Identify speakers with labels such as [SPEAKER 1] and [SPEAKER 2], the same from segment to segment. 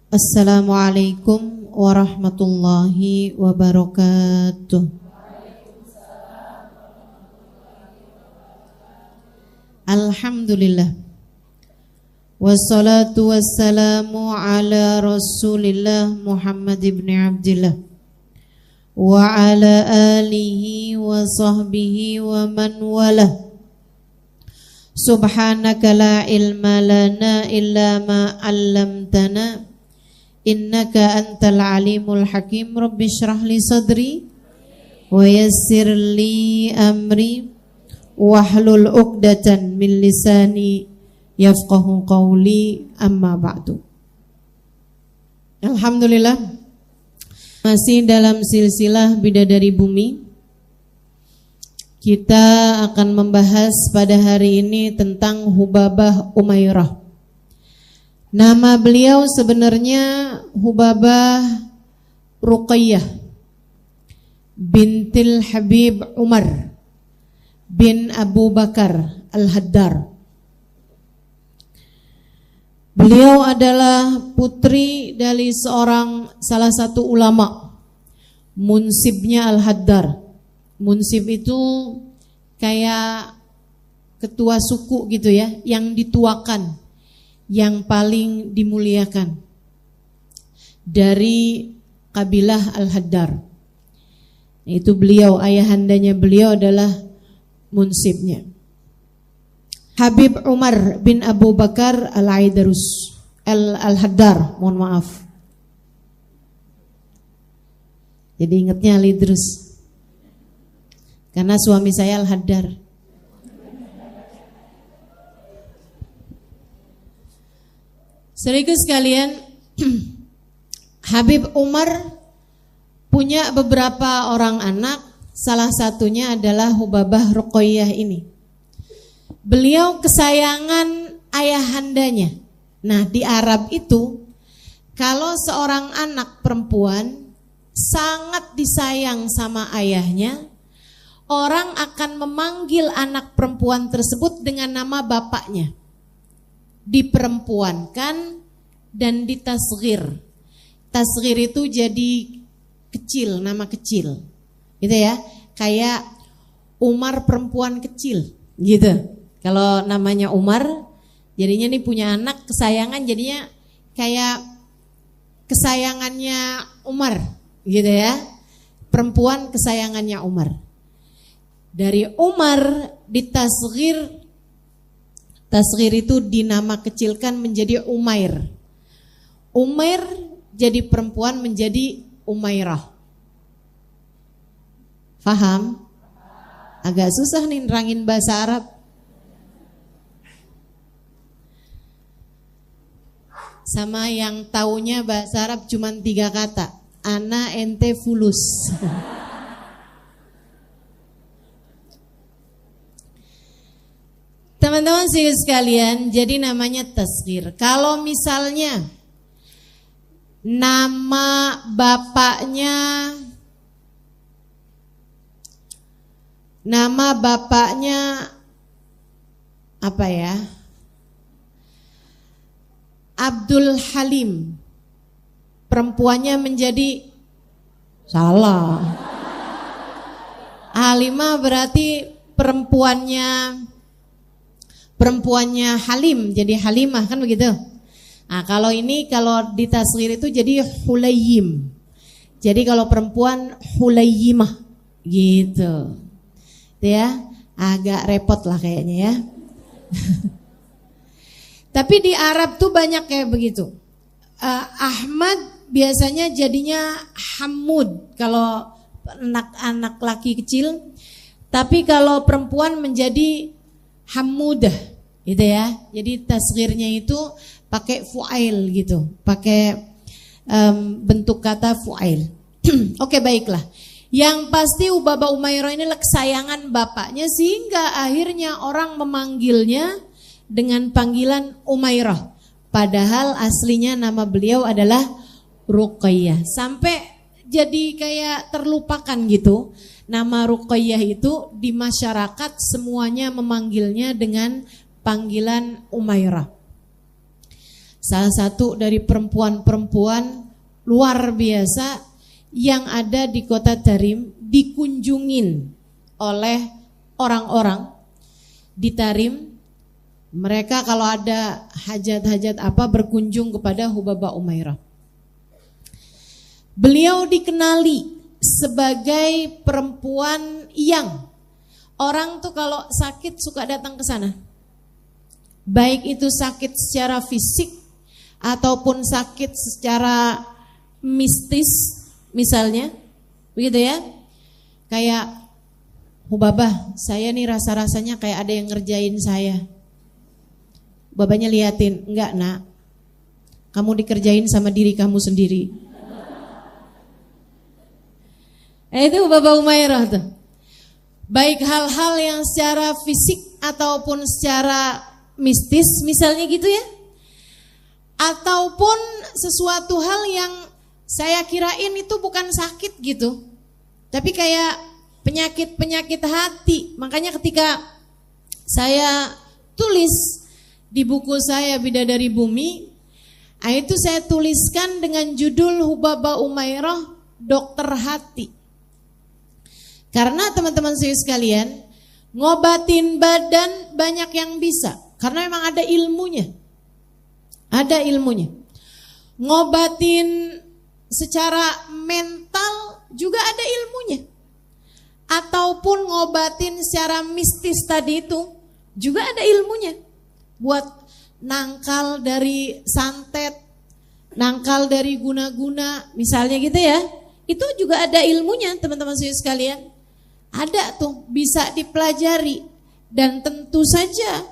[SPEAKER 1] Assalamualaikum warahmatullahi wabarakatuh. Alhamdulillah. Wassalatu wassalamu ala Rasulillah Muhammad ibn Abdillah wa ala alihi wa sahbihi wa man walah. Subhanaka la ilma lana illa ma 'allamtana innaka antal alimul hakim. Rabbi shrah li sadri wa yassir li amri wahlul 'uqdatan min lisani yafqahu qawli, amma ba'du. Alhamdulillah, masih dalam silsilah Bidadari Bumi. Kita akan membahas pada hari ini tentang Hubabah Umairah. Nama beliau sebenarnya Hubabah Ruqayyah bintil Habib Umar bin Abu Bakar Al-Haddar. Beliau adalah putri dari salah satu ulama, munsibnya Al-Haddar. Munsib itu kayak ketua suku gitu ya, yang dituakan, yang paling dimuliakan dari kabilah Al-Haddar. Itu beliau, ayahandanya beliau adalah munsibnya. Habib Umar bin Abu Bakar Al-Aidarus Al-Haddar, mohon maaf. Jadi ingatnya Al-Idrus, karena suami saya Al-Haddar. Saudaraku sekalian, Habib Umar punya beberapa orang anak, salah satunya adalah Hubabah Ruqayyah ini. Beliau kesayangan ayahandanya. Nah, di Arab itu kalau seorang anak perempuan sangat disayang sama ayahnya, orang akan memanggil anak perempuan tersebut dengan nama bapaknya. Diperempuankan dan ditasghir. Tasghir itu jadi kecil, nama kecil. Gitu ya. Kayak Umar perempuan kecil, gitu. Kalau namanya Umar, jadinya nih punya anak kesayangan, jadinya kayak kesayangannya Umar, gitu ya. Perempuan kesayangannya Umar. Dari Umar ditasghir, tasghir itu dinama kecilkan menjadi Umair. Umair jadi perempuan menjadi Umairah. Faham? Agak susah nih nerangin bahasa Arab. Sama yang taunya bahasa Arab cuma 3 kata. Ana ente fulus. Teman-teman sekalian, jadi namanya tasghir. Kalau misalnya nama bapaknya apa ya? Abdul Halim. Perempuannya menjadi salah. Halimah berarti perempuannya Halim, jadi Halimah, kan begitu. Nah, kalau di tasghir itu jadi Hulayyim. Jadi kalau perempuan Hulayyimah gitu. Itu ya, agak repot lah kayaknya ya. Tapi di Arab tuh banyak kayak begitu. Ahmad biasanya jadinya Hamud kalau anak laki kecil. Tapi kalau perempuan menjadi Hamudah, gitu ya. Jadi tasghirnya itu pakai fu'ail gitu, pakai bentuk kata fu'ail. Oke, baiklah. Yang pasti Hubabah Umairah ini kesayangan bapaknya, sehingga akhirnya orang memanggilnya dengan panggilan Umairah. Padahal aslinya nama beliau adalah Ruqayyah. Sampai jadi kayak terlupakan gitu. Nama Ruqayyah itu di masyarakat semuanya memanggilnya dengan panggilan Umairah. salah satu dari perempuan-perempuan luar biasa yang ada di kota Tarim, dikunjungin oleh orang-orang di Tarim. Mereka kalau ada hajat-hajat apa berkunjung kepada Hubabah Umairah. Beliau dikenali sebagai perempuan yang orang tuh kalau sakit suka datang ke sana. Baik itu sakit secara fisik ataupun sakit secara mistis misalnya, begitu ya. Kayak Hubabah, saya nih rasa-rasanya kayak ada yang ngerjain saya. Babanya liatin, enggak nak, kamu dikerjain sama diri kamu sendiri. Itu Hubabah Umairah tuh. Baik hal-hal yang secara fisik ataupun secara mistis misalnya gitu ya, ataupun sesuatu hal yang saya kirain itu bukan sakit gitu, tapi kayak penyakit hati. Makanya ketika saya tulis di buku saya Bidadari Bumi, itu saya tuliskan dengan judul Hubabah Umairah Dokter Hati. Karena teman-teman saya sekalian, ngobatin badan banyak yang bisa, karena memang ada ilmunya. Ada ilmunya. Ngobatin secara mental juga ada ilmunya. Ataupun ngobatin secara mistis tadi itu juga ada ilmunya. Buat nangkal dari santet, nangkal dari guna-guna misalnya gitu ya. Itu juga ada ilmunya teman-teman saya sekalian. Ada tuh, bisa dipelajari. Dan tentu saja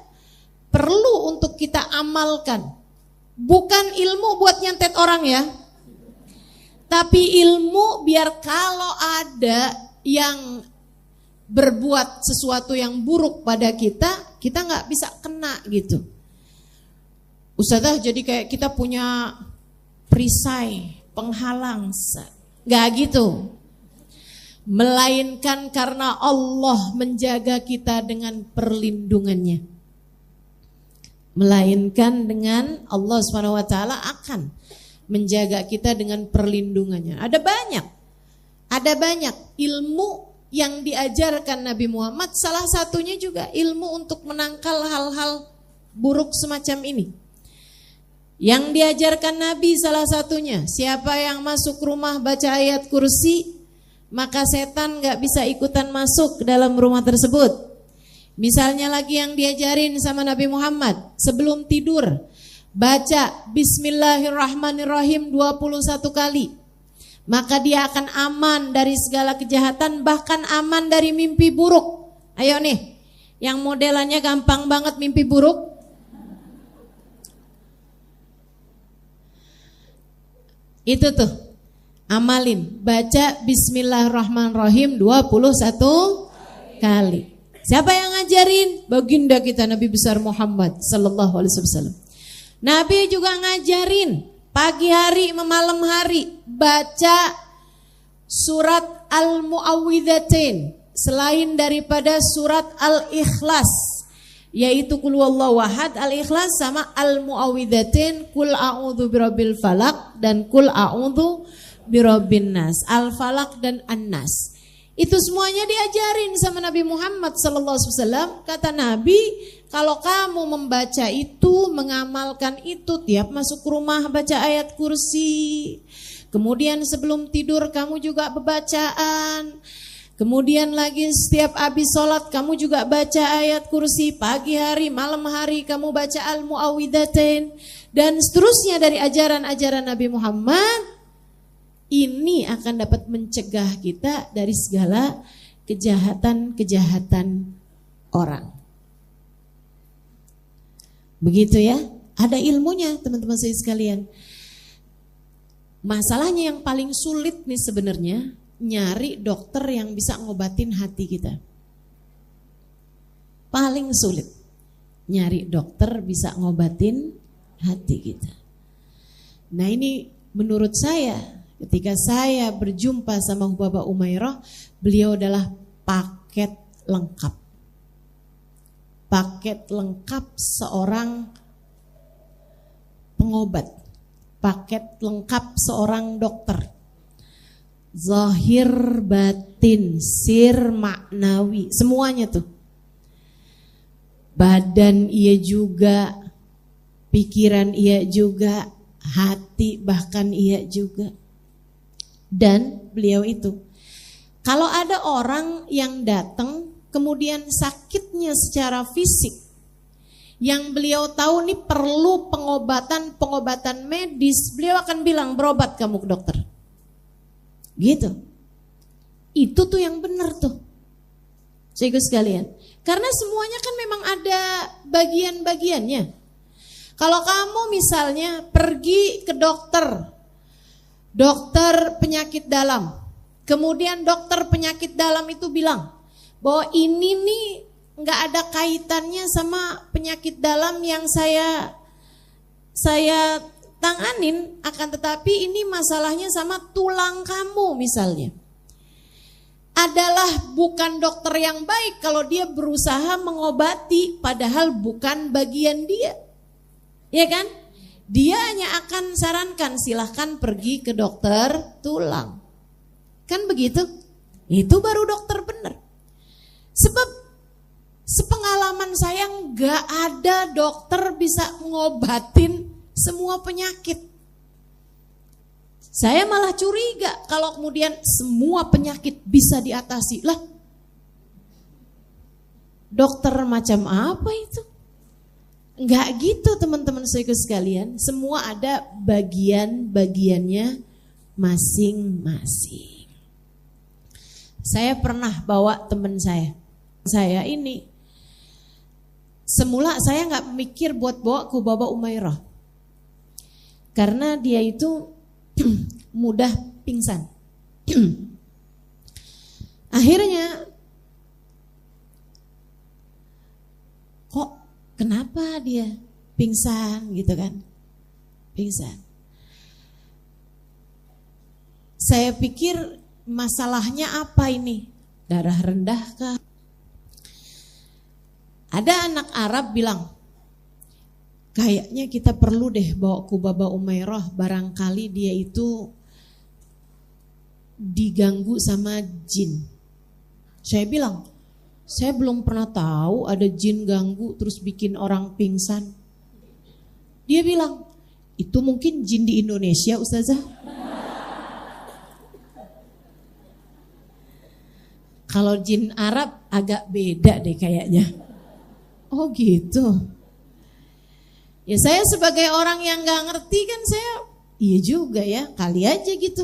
[SPEAKER 1] perlu untuk kita amalkan. Bukan ilmu buat nyantet orang ya, tapi ilmu biar kalau ada yang berbuat sesuatu yang buruk pada kita, kita gak bisa kena gitu. Ustazah jadi kayak kita punya perisai, penghalang. Gak gitu. Melainkan karena Allah menjaga kita dengan perlindungannya. Melainkan dengan Allah SWT akan menjaga kita dengan perlindungannya. Ada banyak ilmu yang diajarkan Nabi Muhammad. Salah satunya juga ilmu untuk menangkal hal-hal buruk semacam ini. Yang diajarkan Nabi salah satunya, siapa yang masuk rumah baca ayat kursi, maka setan gak bisa ikutan masuk ke dalam rumah tersebut. Misalnya lagi yang diajarin sama Nabi Muhammad, sebelum tidur baca Bismillahirrahmanirrahim 21 kali, maka dia akan aman dari segala kejahatan, bahkan aman dari mimpi buruk. Ayo nih, yang modelannya gampang banget mimpi buruk. Itu tuh, amalin, baca Bismillahirrahmanirrahim 21 kali. Siapa yang ngajarin? Baginda kita Nabi besar Muhammad sallallahu alaihi wasallam. Nabi juga ngajarin pagi hari malam hari baca surat Al-Mu'awwidzatain selain daripada surat Al-Ikhlas, yaitu Qul huwallahu ahad, Al-Ikhlas sama Al-Mu'awwidzatain, Qul a'udzu birabbil falaq dan Qul a'udzu birabbin nas, Al-Falaq dan An-Nas. Itu semuanya diajarin sama Nabi Muhammad sallallahu alaihi wasallam. Kata Nabi, kalau kamu membaca itu, mengamalkan itu, tiap masuk rumah baca ayat kursi. Kemudian sebelum tidur kamu juga bacaan. Kemudian lagi setiap habis sholat kamu juga baca ayat kursi. Pagi hari, malam hari kamu baca Al-Mu'awwidzatain. Dan seterusnya dari ajaran-ajaran Nabi Muhammad. Ini akan dapat mencegah kita dari segala kejahatan-kejahatan orang. Begitu ya, ada ilmunya teman-teman saya sekalian. Masalahnya yang paling sulit nih sebenarnya, nyari dokter yang bisa ngobatin hati kita. Paling sulit, nyari dokter bisa ngobatin hati kita. Nah ini menurut saya, ketika saya berjumpa sama Hubabah Umairah, beliau adalah paket lengkap. Paket lengkap seorang pengobat. Paket lengkap seorang dokter. Zahir, batin, sir, maknawi, semuanya tuh. Badan iya juga, pikiran iya juga, hati bahkan iya juga. Dan beliau itu, kalau ada orang yang datang kemudian sakitnya secara fisik, yang beliau tahu nih perlu pengobatan medis, beliau akan bilang berobat kamu ke dokter. Gitu. Itu tuh yang benar tuh. Saudara sekalian. Karena semuanya kan memang ada bagian-bagiannya. Kalau kamu misalnya pergi ke dokter penyakit dalam. Kemudian dokter penyakit dalam itu bilang bahwa ini nih nggak ada kaitannya sama penyakit dalam yang saya tanganin, akan tetapi ini masalahnya sama tulang kamu misalnya. Adalah bukan dokter yang baik kalau dia berusaha mengobati padahal bukan bagian dia. Ya kan? Dia hanya akan sarankan silahkan pergi ke dokter tulang. Kan begitu? Itu baru dokter benar. Sebab sepengalaman saya nggak ada dokter bisa ngobatin semua penyakit. Saya malah curiga kalau kemudian semua penyakit bisa diatasi. Lah, dokter macam apa itu? Nggak gitu teman-teman saudara sekalian. Semua ada bagian-bagiannya masing-masing. Saya pernah bawa teman saya ini. Semula saya nggak mikir buat bawa ke Baba Umairah, karena dia itu mudah pingsan. Akhirnya, kok kenapa dia pingsan gitu kan? Pingsan. Saya pikir masalahnya apa ini? Darah rendah kah? Ada anak Arab bilang, kayaknya kita perlu deh bawa ke Baba Umairah, barangkali dia itu diganggu sama jin. Saya bilang, saya belum pernah tahu ada jin ganggu terus bikin orang pingsan. Dia bilang, itu mungkin jin di Indonesia, Ustazah. Kalau jin Arab agak beda deh kayaknya. Oh gitu. Ya saya sebagai orang yang gak ngerti kan saya, iya juga ya, kali aja gitu.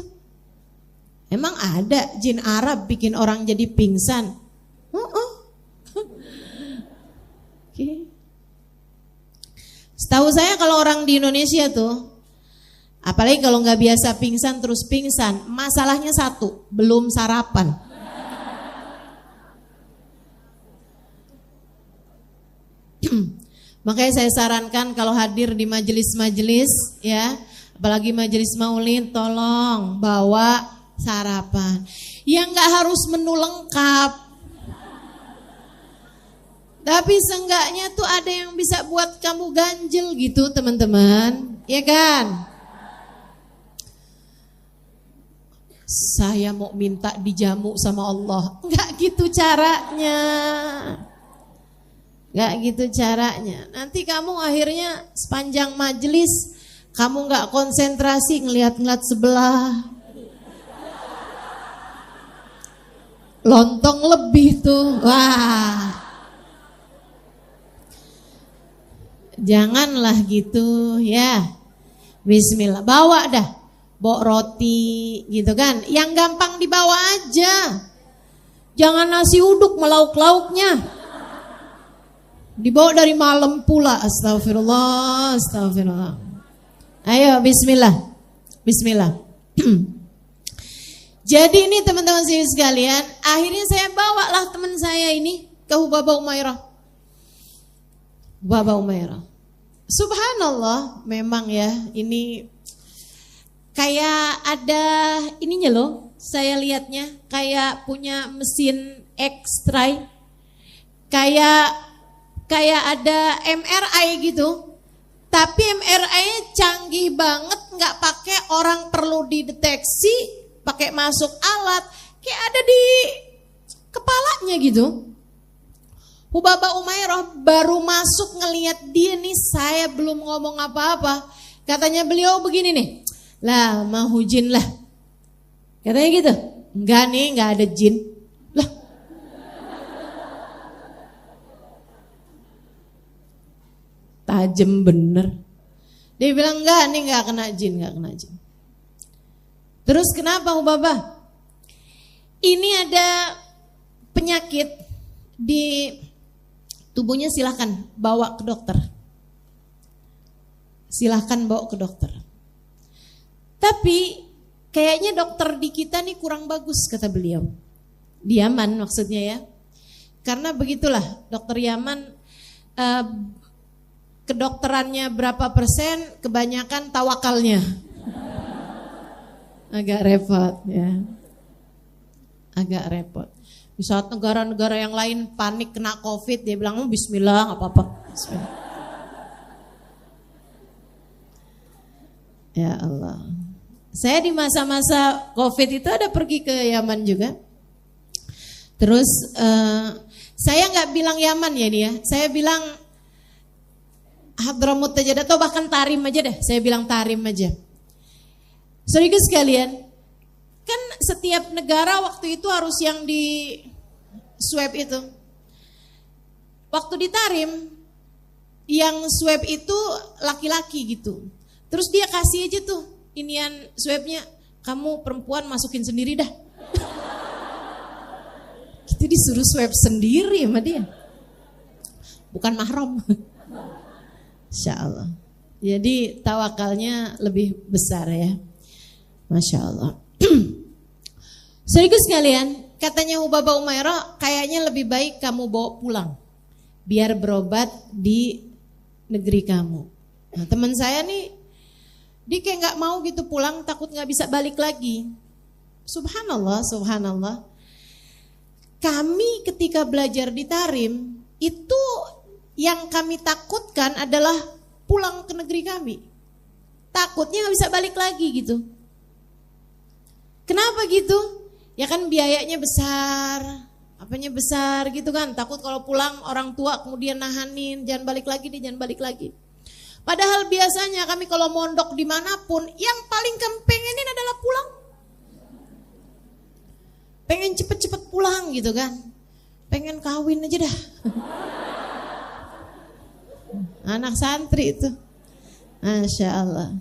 [SPEAKER 1] Emang ada jin Arab bikin orang jadi pingsan? Okay. Setahu saya kalau orang di Indonesia tuh, apalagi kalau gak biasa pingsan terus pingsan, masalahnya satu, belum sarapan. Makanya saya sarankan kalau hadir di majelis-majelis ya, apalagi majelis maulid, tolong bawa sarapan. Yang nggak harus menu lengkap, tapi seenggaknya tuh ada yang bisa buat kamu ganjel gitu teman-teman, ya kan? Saya mau minta dijamu sama Allah, nggak gitu caranya. Gak gitu caranya. Nanti kamu akhirnya sepanjang majelis kamu gak konsentrasi ngeliat-ngeliat sebelah. Lontong lebih tuh. Wah. Janganlah gitu ya. Bismillah. Bawa dah. Bawa roti gitu kan. Yang gampang dibawa aja. Jangan nasi uduk melauk-lauknya. Dibawa dari malam pula. Astagfirullah, astagfirullah. Ayo bismillah. Bismillah. Jadi ini teman-teman sekalian, akhirnya saya bawalah teman saya ini ke Baba Umairah. Baba Umairah. Subhanallah, memang ya ini kayak ada ininya loh. Saya lihatnya kayak punya mesin X-ray. Kayak ada MRI gitu. Tapi MRI-nya canggih banget, nggak pakai orang perlu dideteksi, pakai masuk alat, kayak ada di kepalanya gitu. Hubaba Umairah baru masuk ngelihat dia nih, saya belum ngomong apa-apa. Katanya beliau begini nih, lah mau jin lah. Katanya gitu, enggak nih, enggak ada jin. Lah, tajem bener. Dia bilang enggak nih, enggak kena jin, enggak kena jin. Terus kenapa Hubaba? Ini ada penyakit di tubuhnya, silahkan bawa ke dokter. Silahkan bawa ke dokter. Tapi kayaknya dokter di kita nih kurang bagus, kata beliau. Di Yaman maksudnya ya. Karena begitulah dokter Yaman, kedokterannya berapa persen, kebanyakan tawakalnya. Agak repot ya. Agak repot. Di saat negara-negara yang lain panik kena COVID, dia bilang, bismillah, gak apa-apa. Bismillah. Ya Allah. Saya di masa-masa COVID itu ada pergi ke Yaman juga. Terus saya gak bilang Yaman ya dia. Saya bilang Hadramut aja, atau bahkan Tarim aja deh. Saya bilang Tarim aja. Saudara sekalian, kan setiap negara waktu itu harus yang di swab itu. Waktu di Tarim, yang swab itu laki-laki gitu. Terus dia kasih aja tuh inian swabnya, kamu perempuan masukin sendiri dah. Gitu disuruh swab sendiri sama dia. Bukan mahram. Insya Allah. Jadi tawakalnya lebih besar ya. Masya Allah. Saudara sekalian, katanya Hubaba Umairah, kayaknya lebih baik kamu bawa pulang biar berobat di negeri kamu. Nah, teman saya nih, dia kayak nggak mau gitu pulang, takut nggak bisa balik lagi. Subhanallah, subhanallah. Kami ketika belajar di Tarim itu yang kami takutkan adalah pulang ke negeri kami. Takutnya nggak bisa balik lagi gitu. Kenapa gitu? Ya kan biayanya besar, apanya besar gitu kan. Takut kalau pulang orang tua kemudian nahanin, jangan balik lagi, jangan balik lagi. Padahal biasanya kami kalau mondok dimanapun, yang paling kami pengenin adalah pulang. Pengen cepet-cepet pulang gitu kan. Pengen kawin aja dah. Anak santri itu. Masya Allah.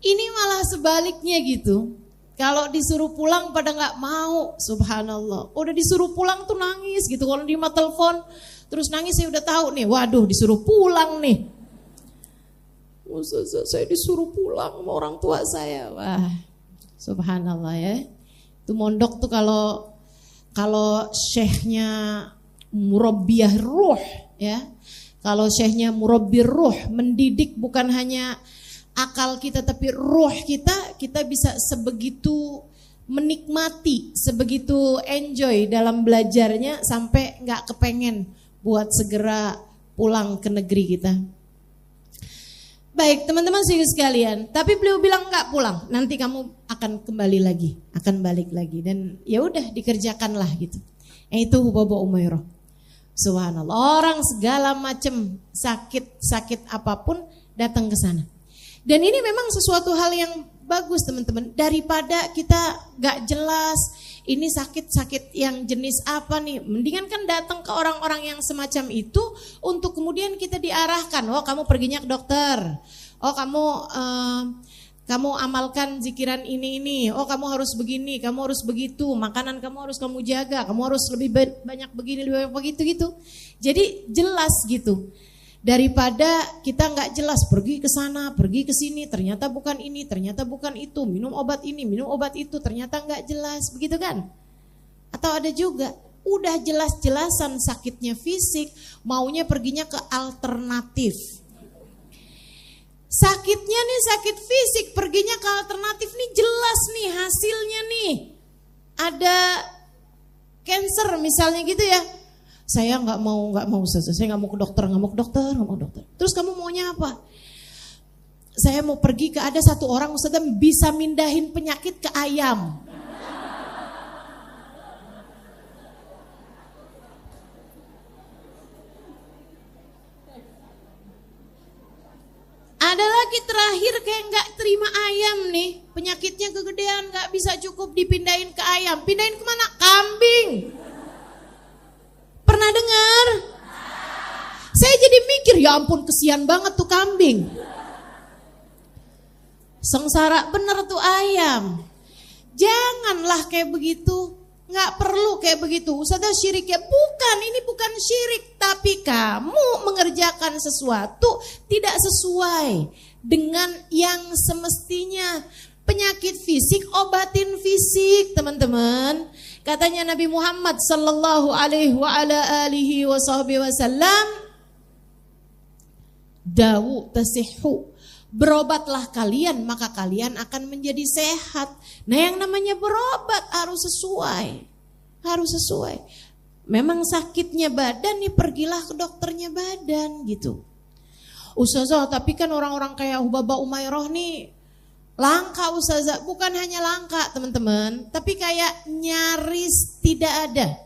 [SPEAKER 1] Ini malah sebaliknya gitu. Kalau disuruh pulang pada nggak mau, subhanallah. Udah disuruh pulang tuh nangis gitu. Kalau di telepon terus nangis, saya udah tahu nih. Waduh, disuruh pulang nih. Saya disuruh pulang sama orang tua saya. Wah, subhanallah ya. Itu mondok tuh kalau syekhnya murabbiyah ruh ya. Kalau syekhnya murabbir ruh, mendidik bukan hanya akal kita tapi ruh kita bisa sebegitu menikmati, sebegitu enjoy dalam belajarnya sampai nggak kepengen buat segera pulang ke negeri kita. Baik teman-teman sekalian, tapi beliau bilang nggak pulang, nanti kamu akan kembali lagi, akan balik lagi, dan ya udah dikerjakanlah gitu. Itu Hubaba Umairah. Subhanallah, orang segala macam sakit apapun datang ke sana. Dan ini memang sesuatu hal yang bagus teman-teman. Daripada kita gak jelas ini sakit yang jenis apa nih. Mendingan kan datang ke orang-orang yang semacam itu untuk kemudian kita diarahkan. Oh kamu perginya ke dokter. Oh kamu amalkan zikiran ini. Oh kamu harus begini, kamu harus begitu. Makanan kamu harus kamu jaga. Kamu harus lebih banyak begini, lebih banyak begitu gitu. Jadi jelas gitu. Daripada kita nggak jelas pergi ke sana, pergi ke sini, ternyata bukan ini, ternyata bukan itu, minum obat ini, minum obat itu, ternyata nggak jelas, begitu kan? Atau ada juga, udah jelas-jelasan sakitnya fisik, maunya perginya ke alternatif. Sakitnya nih sakit fisik, perginya ke alternatif nih jelas nih hasilnya nih. Ada cancer misalnya gitu ya. Saya nggak mau saja. Saya nggak mau ke dokter. Terus kamu maunya apa? saya mau pergi ke ada satu orang Ustazah bisa mindahin penyakit ke ayam. Ada lagi terakhir kayak nggak terima ayam nih, penyakitnya kegedean, nggak bisa cukup dipindahin ke ayam, pindahin kemana? Kambing. Pernah dengar? Saya jadi mikir, ya ampun kesian banget tuh kambing. Sengsara bener tuh ayam. Janganlah kayak begitu. Nggak perlu kayak begitu. Ustazah syirik ya? Bukan, ini bukan syirik. Tapi kamu mengerjakan sesuatu tidak sesuai dengan yang semestinya. Penyakit fisik, obatin fisik teman-teman. Katanya Nabi Muhammad sallallahu alaihi wa ala alihi wasallam, Dawu tasihhu, berobatlah kalian maka kalian akan menjadi sehat. Nah yang namanya berobat harus sesuai. Harus sesuai. Memang sakitnya badan nih pergilah ke dokternya badan gitu. Ustazah tapi kan orang-orang kayak Hubaba Umairah nih langka Ustazah. Bukan hanya langka teman-teman, tapi kayak nyaris tidak ada.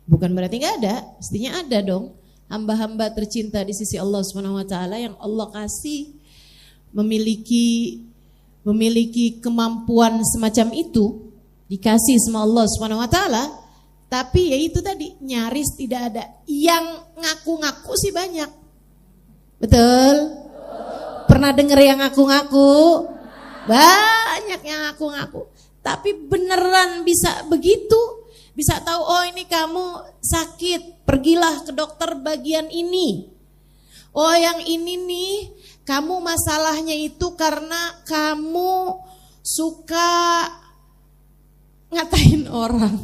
[SPEAKER 1] Bukan berarti gak ada, mestinya ada dong. Hamba-hamba tercinta di sisi Allah SWT yang Allah kasih memiliki kemampuan semacam itu, dikasih sama Allah SWT, tapi ya itu tadi nyaris tidak ada. Yang ngaku-ngaku sih banyak. Betul? Pernah denger yang ngaku-ngaku? Banyak yang ngaku-ngaku. Tapi beneran bisa begitu? Bisa tahu, oh ini kamu sakit, pergilah ke dokter bagian ini. Oh yang ini nih, kamu masalahnya itu karena kamu suka ngatain orang.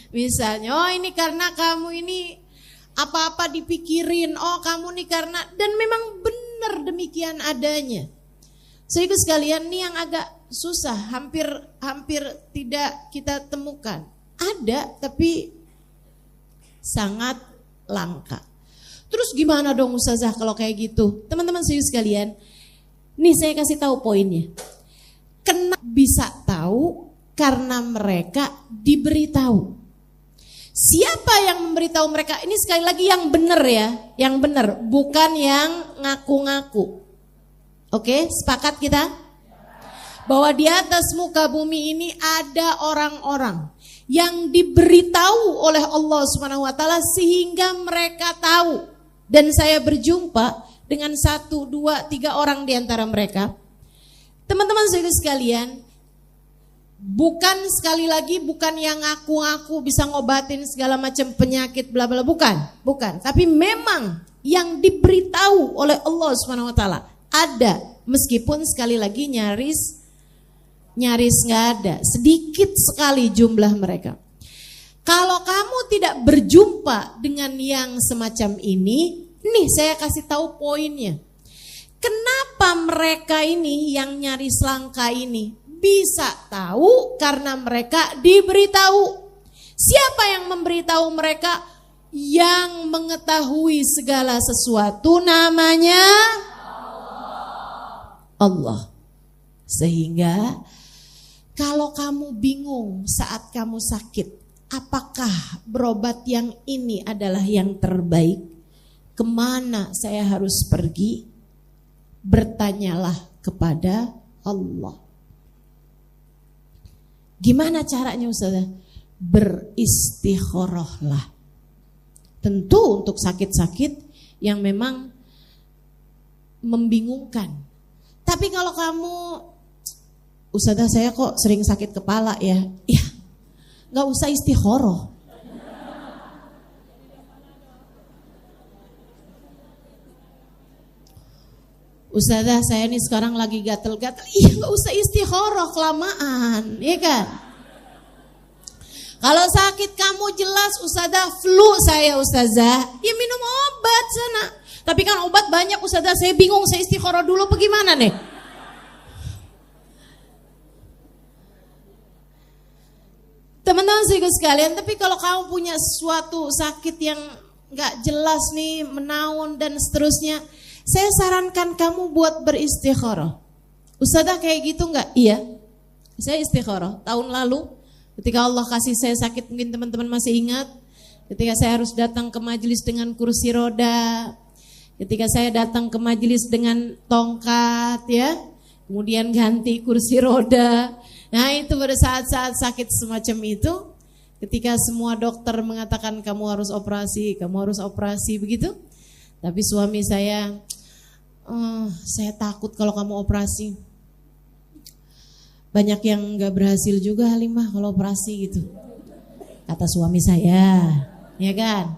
[SPEAKER 1] Misalnya, oh ini karena kamu ini apa-apa dipikirin, oh kamu nih karena, dan memang benar demikian adanya. Sehingga sekalian nih yang agak susah, hampir tidak kita temukan. Ada tapi sangat langka. Terus gimana dong Ustazah kalau kayak gitu? Teman-teman serius sekalian, nih saya kasih tahu poinnya. Kenapa bisa tahu? Karena mereka diberitahu. Siapa yang memberitahu mereka? Ini sekali lagi yang benar ya, yang benar, bukan yang ngaku-ngaku. Oke, sepakat kita? Bahwa di atas muka bumi ini ada orang-orang yang diberitahu oleh Allah SWT sehingga mereka tahu. Dan saya berjumpa dengan 1, 2, 3 orang di antara mereka. Teman-teman sekalian, bukan sekali lagi bukan yang ngaku-ngaku bisa ngobatin segala macam penyakit bla bla, bukan. Tapi memang yang diberitahu oleh Allah SWT ada, meskipun sekali lagi nyaris nggak ada, sedikit sekali jumlah mereka. Kalau kamu tidak berjumpa dengan yang semacam ini, nih saya kasih tahu poinnya. Kenapa mereka ini yang nyaris langka ini bisa tahu? Karena mereka diberitahu. Siapa yang memberitahu mereka? Yang mengetahui segala sesuatu namanya Allah. Sehingga kalau kamu bingung saat kamu sakit, apakah berobat yang ini adalah yang terbaik? Kemana saya harus pergi? Bertanyalah kepada Allah. Gimana caranya Ustazah? Beristikharahlah. Tentu untuk sakit-sakit yang memang membingungkan. Tapi kalau kamu, Ustazah saya kok sering sakit kepala ya, gak usah istikharah. Ustazah saya nih sekarang lagi gatel-gatel, gak usah istikharah kelamaan, ya kan? Kalau sakit kamu jelas Ustazah flu saya Ustazah, ya minum obat sana. Tapi kan obat banyak Ustazah, saya bingung saya istikharah dulu bagaimana nih? Teman-teman sekalian, tapi kalau kamu punya suatu sakit yang gak jelas nih, menaun dan seterusnya, Saya sarankan kamu buat beristikharah. Ustazah kayak gitu enggak? Iya. Saya istikharah tahun lalu ketika Allah kasih saya sakit, mungkin teman-teman masih ingat, ketika saya harus datang ke majelis dengan kursi roda, ketika saya datang ke majelis dengan tongkat ya, kemudian ganti kursi roda. Nah itu pada saat-saat sakit semacam itu, ketika semua dokter mengatakan kamu harus operasi begitu. Tapi suami saya takut kalau kamu operasi. Banyak yang gak berhasil juga Halimah kalau operasi gitu, kata suami saya, ya kan.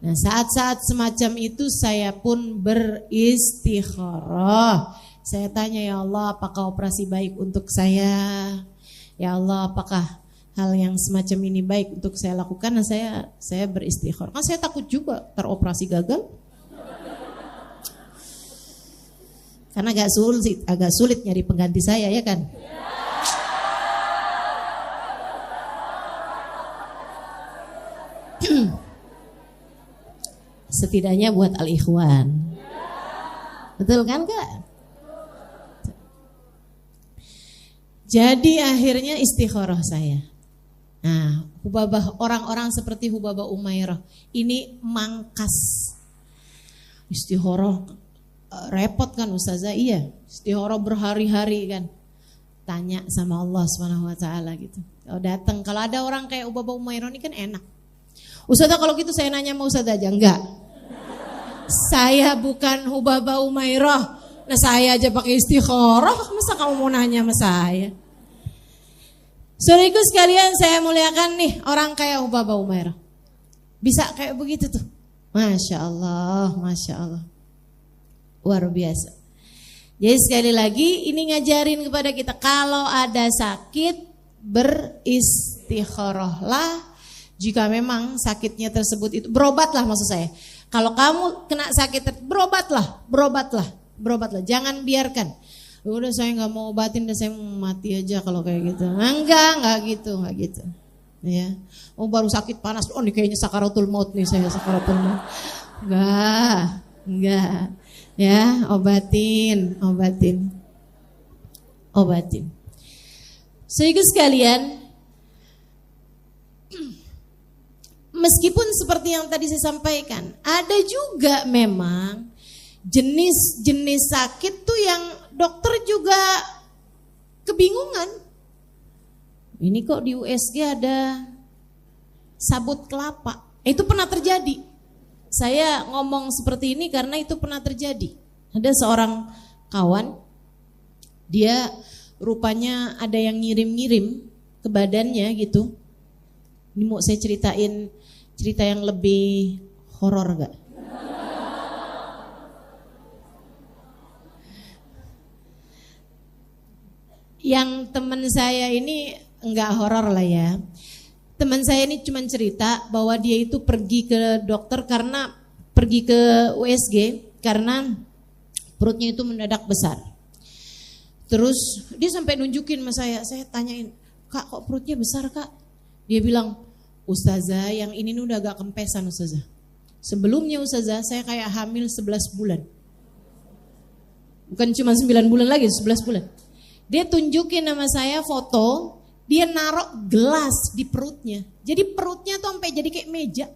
[SPEAKER 1] Nah saat-saat semacam itu saya pun beristikharah. Saya tanya, ya Allah apakah operasi baik untuk saya? Ya Allah apakah hal yang semacam ini baik untuk saya lakukan? Nah saya beristikharah. Kan saya takut juga teroperasi gagal. Karena agak sulit nyari pengganti saya, ya kan? Setidaknya buat al-ikhwan. Betul kan Kak? Jadi akhirnya istikharah saya. Nah, orang-orang seperti Hubabah Umairah ini mangkas. Istikharah repot kan Ustazah? Iya, istikharah berhari-hari kan. Tanya sama Allah SWT gitu. Kalau datang, kalau ada orang kayak Hubabah Umairah ini kan enak. Ustazah kalau gitu saya nanya sama Ustazah aja. Enggak. Saya bukan Hubabah Umairah. Nah saya aja pakai istikharah, masa kamu mau nanya sama saya? Saudaraku sekalian, saya muliakan nih orang kayak Hubabah Umairah. Bisa kayak begitu tuh. Masya Allah, Masya Allah. Luar biasa. Jadi sekali lagi ini ngajarin kepada kita, kalau ada sakit beristikharahlah. Jika memang sakitnya tersebut itu, berobatlah maksud saya. Kalau kamu kena sakit, berobatlah. Jangan biarkan. Udah saya nggak mau obatin, dan saya mau mati aja kalau kayak gitu. Enggak gitu. Ya, baru sakit panas, ini kayaknya sakaratul maut nih saya, sakaratul maut. Enggak. Ya, obatin. Saudara sekalian, meskipun seperti yang tadi saya sampaikan, ada juga memang jenis-jenis sakit tuh yang dokter juga kebingungan. Ini kok di USG ada sabut kelapa. Itu pernah terjadi. Saya ngomong seperti ini karena itu pernah terjadi. Ada seorang kawan, dia rupanya ada yang ngirim-ngirim ke badannya gitu. Ini mau saya ceritain cerita yang lebih horor gak? Yang teman saya ini enggak horor lah ya. Teman saya ini cuma cerita bahwa dia itu pergi ke dokter karena pergi ke USG karena perutnya itu mendadak besar. Terus dia sampai nunjukin sama saya tanyain, "Kak, kok perutnya besar, Kak?" Dia bilang, "Ustazah, yang ini udah agak kempesan Ustazah. Sebelumnya Ustazah, saya kayak hamil 11 bulan. Bukan cuma 9 bulan lagi, 11 bulan." Dia tunjukin sama saya foto, dia naruh gelas di perutnya. Jadi perutnya tuh sampai jadi kayak meja.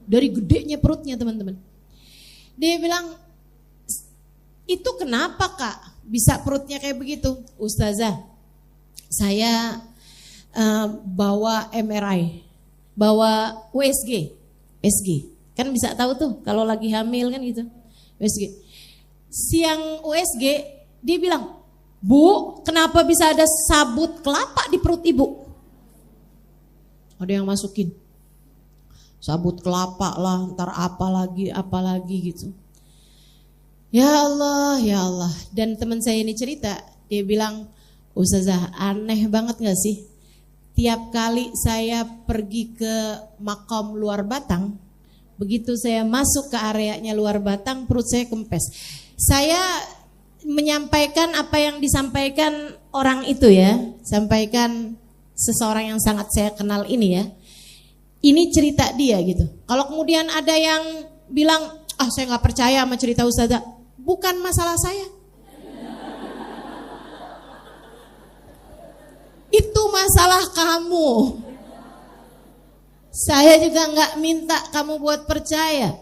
[SPEAKER 1] Dari gedenya perutnya teman-teman. Dia bilang, "Itu kenapa Kak bisa perutnya kayak begitu?" "Ustazah, saya bawa MRI, bawa USG. Kan bisa tahu tuh kalau lagi hamil kan gitu. USG. Siang USG dia bilang, "Bu, kenapa bisa ada sabut kelapa di perut ibu?" Ada yang masukin sabut kelapa lah, ntar apa lagi gitu. Ya Allah. Dan teman saya ini cerita, dia bilang, "Ustazah, aneh banget gak sih? Tiap kali saya pergi ke makam luar Batang, begitu saya masuk ke areanya luar Batang, perut saya kempes." Saya menyampaikan apa yang disampaikan orang itu ya, sampaikan seseorang yang sangat saya kenal ini ya. Ini cerita dia gitu. Kalau kemudian ada yang bilang, saya nggak percaya sama cerita ustazah. Bukan masalah saya. Itu masalah kamu. Saya juga nggak minta kamu buat percaya.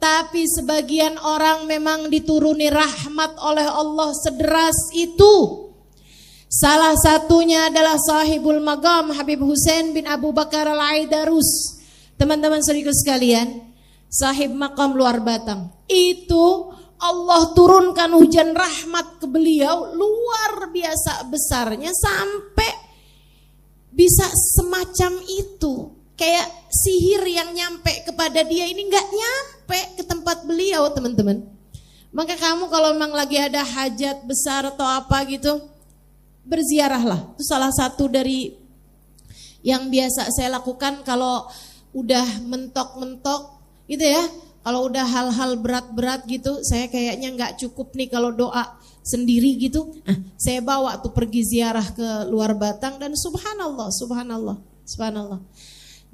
[SPEAKER 1] Tapi sebagian orang memang dituruni rahmat oleh Allah sederas itu. Salah satunya adalah sahibul maqam Habib Hussein bin Abu Bakar Al-Aidarus. Teman-teman saudaraku sekalian, sahib maqam Luar Batang. Itu Allah turunkan hujan rahmat ke beliau luar biasa besarnya sampai bisa semacam itu. Kayak sihir yang nyampe kepada dia ini nggak nyampe ke tempat beliau, teman-teman. Maka kamu kalau memang lagi ada hajat besar atau apa gitu, berziarahlah. Itu salah satu dari yang biasa saya lakukan kalau udah mentok-mentok gitu ya. Kalau udah hal-hal berat-berat gitu, saya kayaknya nggak cukup nih kalau doa sendiri gitu. Saya bawa tuh pergi ziarah ke Luar Batang dan subhanallah, subhanallah, subhanallah.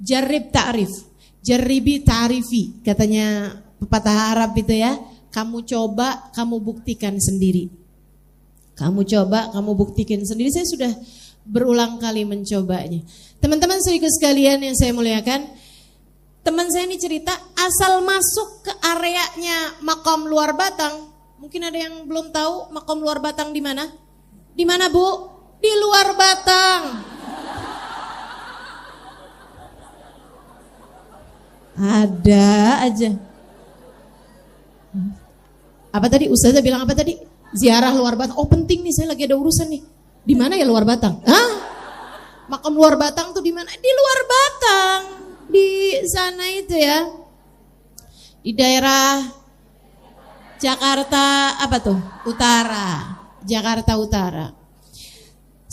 [SPEAKER 1] Jarib ta'rif, jaribi ta'rifi, katanya pepatah Arab itu ya. Kamu coba, kamu buktikan sendiri. Kamu coba, kamu buktikan sendiri. Saya sudah berulang kali mencobanya. Teman-teman saudaraku sekalian yang saya muliakan, teman saya ini cerita asal masuk ke areanya Maqam Luar Batang. Mungkin ada yang belum tahu Maqam Luar Batang di mana? Di mana, Bu? Di Luar Batang. Ada aja. Apa tadi? Ustazah bilang apa tadi? Ziarah Luar Batang. Oh penting nih, saya lagi ada urusan nih. Di mana ya Luar Batang? Hah? Makam Luar Batang tuh di mana? Di Luar Batang. Di sana itu ya. Di daerah Jakarta apa tuh? Utara. Jakarta Utara.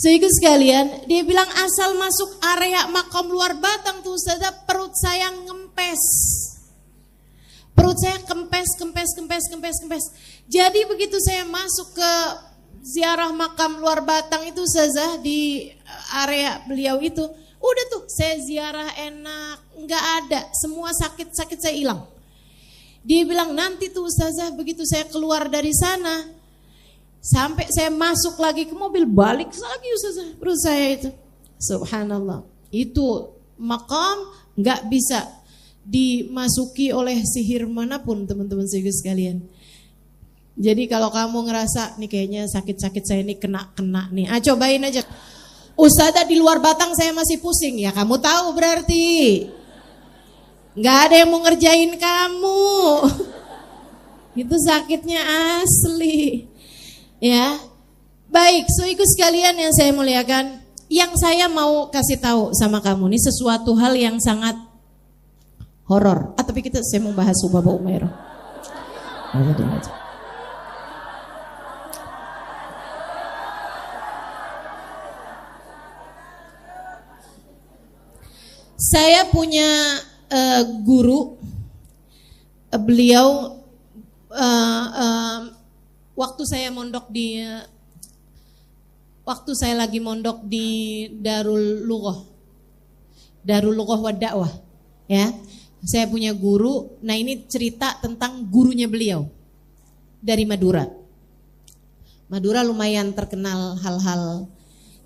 [SPEAKER 1] Saudara sekalian, dia bilang asal masuk area Makam Luar Batang tuh Ustazah, perut saya ngempes. Perut saya kempes. Jadi begitu saya masuk ke ziarah Makam Luar Batang itu Ustazah, di area beliau itu, udah tuh saya ziarah enak, nggak ada, semua sakit saya hilang. Dia bilang nanti tuh Ustazah, begitu saya keluar dari sana, sampai saya masuk lagi ke mobil, balik lagi Ustazah, perut saya itu. Subhanallah. Itu makam nggak bisa dimasuki oleh sihir manapun, teman-teman sekalian. Jadi kalau kamu ngerasa nih kayaknya sakit-sakit saya ini kena nih, cobain aja. Ustazah di Luar Batang saya masih pusing, ya kamu tahu berarti nggak ada yang mau ngerjain kamu. Itu sakitnya asli. Ya, baik, saudaraku sekalian yang saya muliakan, yang saya mau kasih tahu sama kamu ini sesuatu hal yang sangat horor. Tapi saya mau bahas Subaba Umairah. Saya punya guru, beliau waktu saya lagi mondok di Darul Lughah wa Da'wah, ya. Saya punya guru. Nah, ini cerita tentang gurunya beliau dari Madura. Madura lumayan terkenal hal-hal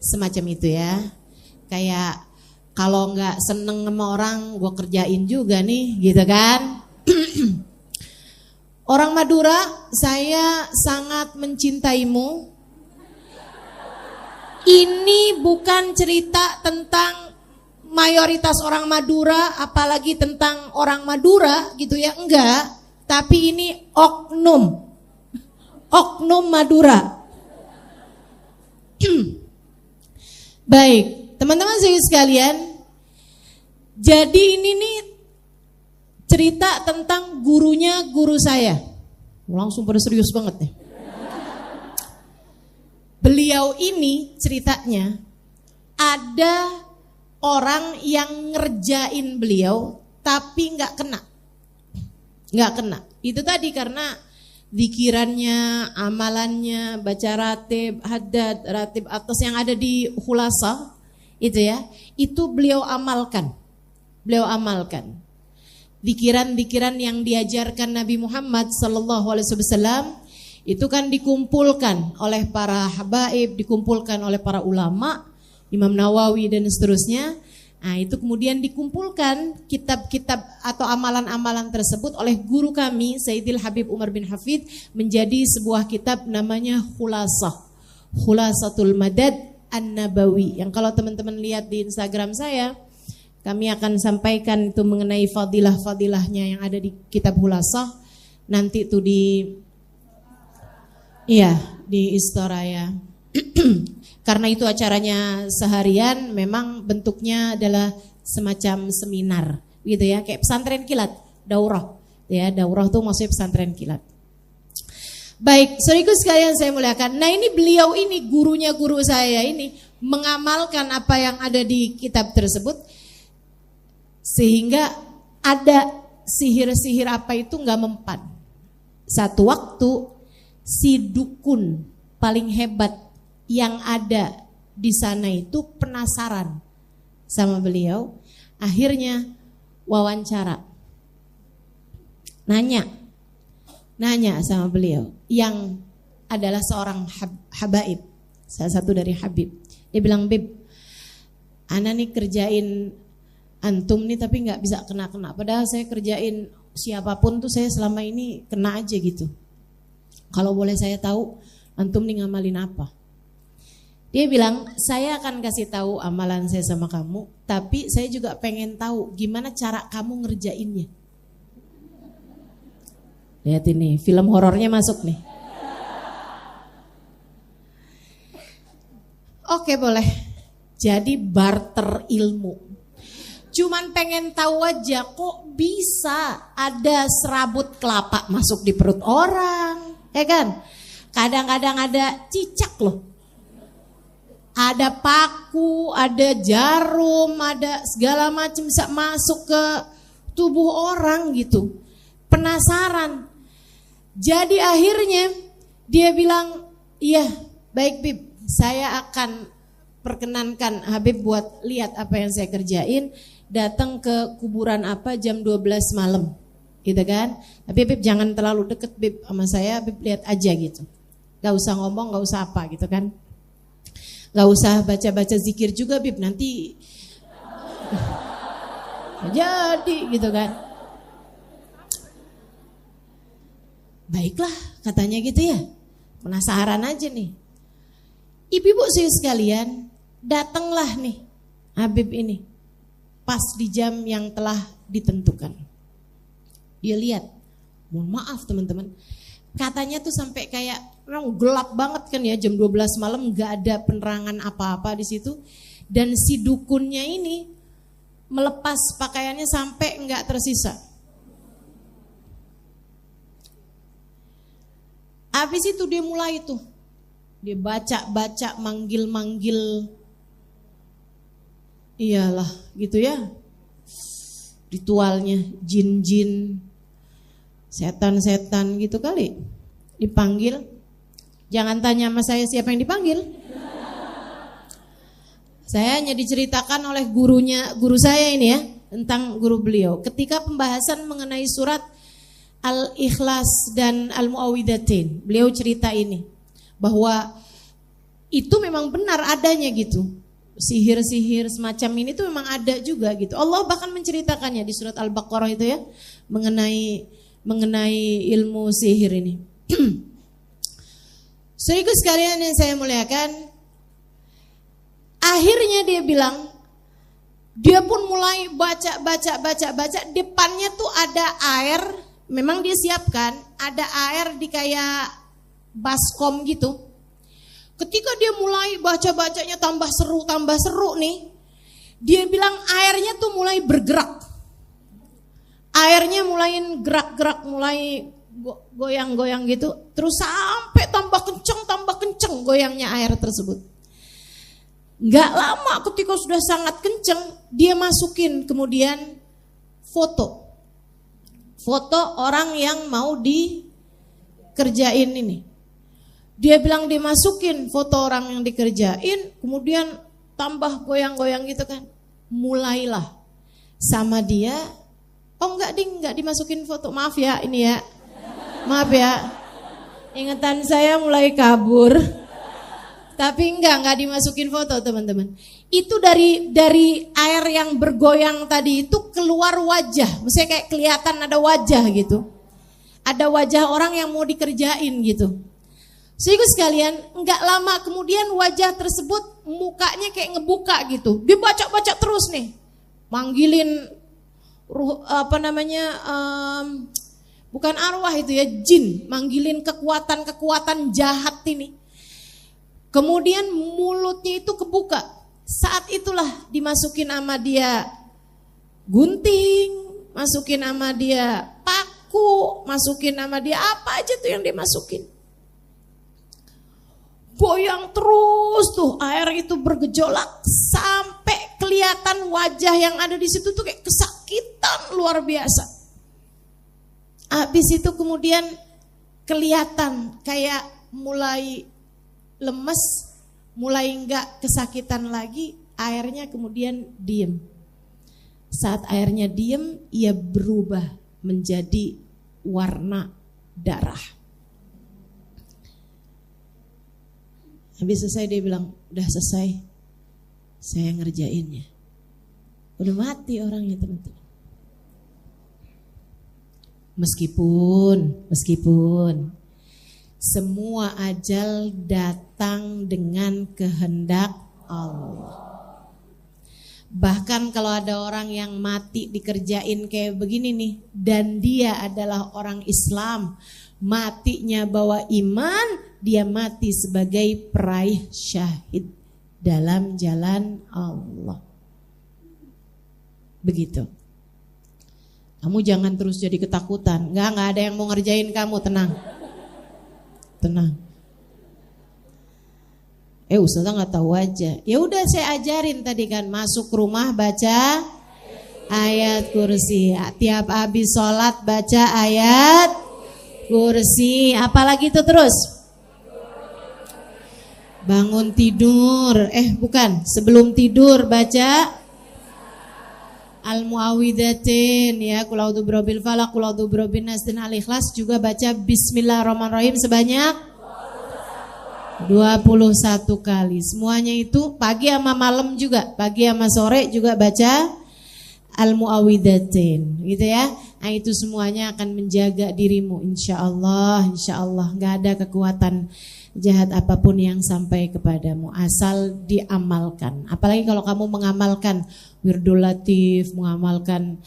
[SPEAKER 1] semacam itu ya. Kayak kalau nggak seneng sama orang, gue kerjain juga nih, gitu kan? Orang Madura, saya sangat mencintaimu. Ini bukan cerita tentang mayoritas orang Madura, apalagi tentang orang Madura gitu ya, enggak. Tapi ini oknum Madura. Baik, teman-teman sekalian. Jadi ini nih cerita tentang guru saya. Langsung pada serius banget nih. Beliau ini ceritanya ada orang yang ngerjain beliau tapi nggak kena. Itu tadi karena zikirannya, amalannya, baca ratib, haddad, ratib atas yang ada di Khulasa itu ya, itu beliau amalkan. Zikiran-zikiran yang diajarkan Nabi Muhammad sallallahu alaihi wasallam itu kan dikumpulkan oleh para habaib, dikumpulkan oleh para ulama, Imam Nawawi dan seterusnya. Nah, itu kemudian dikumpulkan kitab-kitab atau amalan-amalan tersebut oleh guru kami Sayyidil Habib Umar bin Hafidh menjadi sebuah kitab namanya Khulasatul Madad An-Nabawi, yang kalau teman-teman lihat di Instagram saya, kami akan sampaikan itu mengenai fadilah-fadilahnya yang ada di kitab Khulasah. Nanti itu di Istoraya. Karena itu acaranya seharian, memang bentuknya adalah semacam seminar, gitu ya, kayak pesantren kilat, daurah, ya, daurah tuh maksudnya pesantren kilat. Baik, saudaraku sekalian saya muliakan. Nah, ini beliau ini gurunya guru saya ini mengamalkan apa yang ada di kitab tersebut, sehingga ada sihir-sihir apa itu nggak mempan. Satu waktu si dukun paling hebat yang ada di sana itu penasaran sama beliau, akhirnya wawancara, nanya sama beliau yang adalah seorang habaib, salah satu dari habib. Dia bilang, "Bib, ana nih kerjain antum nih tapi nggak bisa kena-kena. Padahal saya kerjain siapapun tuh saya selama ini kena aja gitu. Kalau boleh saya tahu antum nih ngamalin apa?" Dia bilang, "Saya akan kasih tahu amalan saya sama kamu, tapi saya juga pengen tahu gimana cara kamu ngerjainnya." Lihat ini, film horornya masuk nih. Oke, boleh. Jadi barter ilmu. Cuman pengen tahu aja kok bisa ada serabut kelapa masuk di perut orang, ya kan? Kadang-kadang ada cicak loh. Ada paku, ada jarum, ada segala macam bisa masuk ke tubuh orang gitu. Penasaran. Jadi akhirnya dia bilang, "Iya, baik Bib, saya akan perkenankan Habib buat lihat apa yang saya kerjain. Datang ke kuburan apa jam 12 malam." Gitu kan. Tapi Bib jangan terlalu deket Bib sama saya, Bib lihat aja gitu. Gak usah ngomong, gak usah apa gitu kan. Gak usah baca-baca zikir juga Bib, nanti jadi gitu kan. Baiklah katanya gitu ya, penasaran aja nih. Ibu-ibu sekalian, datanglah nih Habib ini pas di jam yang telah ditentukan. Dia lihat, mohon maaf teman-teman, katanya tuh sampai kayak gelap banget kan ya, jam 12 malam nggak ada penerangan apa-apa di situ, dan si dukunnya ini melepas pakaiannya sampai nggak tersisa. Habis itu dia mulai tuh, dia baca-baca, manggil-manggil, iyalah gitu ya, ritualnya jin-jin, setan-setan gitu kali, dipanggil. Jangan tanya sama saya siapa yang dipanggil. Saya hanya diceritakan oleh guru saya ini ya, tentang guru beliau. Ketika pembahasan mengenai surat Al-Ikhlas dan Al-Mu'awwidhatain, beliau cerita ini, bahwa itu memang benar adanya gitu. Sihir-sihir semacam ini tuh memang ada juga gitu. Allah bahkan menceritakannya di surat Al-Baqarah itu ya, mengenai ilmu sihir ini. Saudaraku sekalian yang saya muliakan, akhirnya dia bilang, dia pun mulai baca, depannya tuh ada air, memang dia siapkan, ada air di kayak baskom gitu. Ketika dia mulai baca-bacanya tambah seru nih, dia bilang airnya tuh mulai bergerak. Airnya mulai gerak-gerak, mulai goyang-goyang gitu, terus sampai tambah kenceng goyangnya air tersebut. Gak lama ketika sudah sangat kenceng, dia masukin kemudian foto orang yang mau dikerjain ini. Dia bilang dimasukin foto orang yang dikerjain, kemudian tambah goyang-goyang gitu kan. Mulailah sama dia Oh enggak ding, enggak dimasukin foto. Maaf ya ini ya. Maaf ya. Ingatan saya mulai kabur. Tapi enggak dimasukin foto teman-teman. Itu dari air yang bergoyang tadi itu keluar wajah. Maksudnya kayak kelihatan ada wajah gitu. Ada wajah orang yang mau dikerjain gitu. Sehingga sekalian, enggak lama kemudian wajah tersebut mukanya kayak ngebuka gitu. Dia baca terus nih. Manggilin bukan arwah itu ya, jin, manggilin kekuatan jahat ini. Kemudian mulutnya itu kebuka. Saat itulah dimasukin sama dia gunting, masukin sama dia paku, masukin sama dia apa aja tuh yang dimasukin. Goyang terus tuh, air itu bergejolak sampai kelihatan wajah yang ada di situ tuh kayak kesakitan luar biasa. Habis itu kemudian kelihatan kayak mulai lemes, mulai enggak kesakitan lagi, airnya kemudian diem. Saat airnya diem, ia berubah menjadi warna darah. Habis selesai dia bilang, udah selesai, saya ngerjainnya. Udah mati orangnya teman-teman. Meskipun semua ajal datang dengan kehendak Allah. Bahkan kalau ada orang yang mati dikerjain kayak begini nih, dan dia adalah orang Islam, matinya bawa iman, dia mati sebagai peraih syahid dalam jalan Allah. Begitu. Kamu jangan terus jadi ketakutan. Enggak ada yang mau ngerjain kamu, tenang. Ustazah nggak tahu aja. Ya udah saya ajarin tadi kan, masuk rumah baca ayat kursi. Tiap habis sholat baca ayat kursi. Apalagi itu terus? Bangun tidur. Sebelum tidur baca Al-Mu'awwidhatain ya, qul a'udzu birabbil falaq, qul a'udzu birabbin nas, dan Al-Ikhlas juga baca Bismillahirrahmanirrahim sebanyak 21 kali. Semuanya itu pagi sama malam juga, pagi sama sore juga baca Al-Mu'awwidhatain gitu ya. Nah itu semuanya akan menjaga dirimu insyaallah, enggak ada kekuatan jahat apapun yang sampai kepadamu asal diamalkan. Apalagi kalau kamu mengamalkan wirdul latif, mengamalkan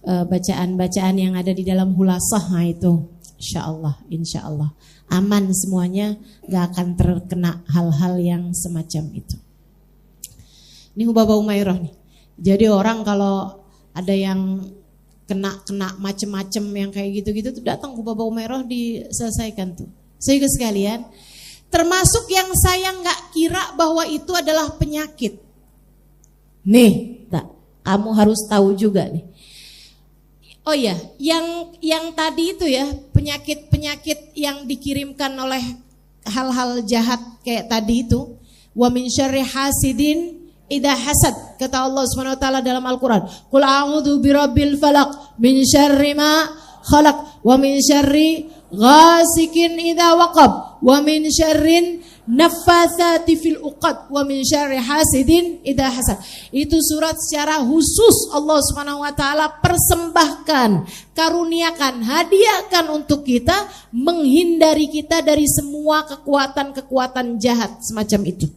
[SPEAKER 1] bacaan-bacaan yang ada di dalam hulasah, nah itu insyaallah aman semuanya, gak akan terkena hal-hal yang semacam itu. Ini Hubabah Umairah nih. Jadi orang kalau ada yang kena macem-macem yang kayak gitu-gitu tuh datang Hubabah Umairah diselesaikan tuh. Sehingga sekalian, termasuk yang saya gak kira bahwa itu adalah penyakit. Nih, kamu harus tahu juga nih. Oh ya, yang tadi itu ya, penyakit-penyakit yang dikirimkan oleh hal-hal jahat kayak tadi itu. Wa min syarri hasidin idza hasad, kata Allah Subhanahu wa taala dalam Al-Qur'an. Qul a'udzu birabbil falaq min syarri ma khalaq wa min syarri ghasikin idza waqab wa min syarrin naffatsati fil uqad wa min syarri hasidin idza hasad. Itu surat secara khusus Allah Subhanahu wa taala persembahkan, karuniakan, hadiahkan untuk kita, menghindari kita dari semua kekuatan-kekuatan jahat semacam itu.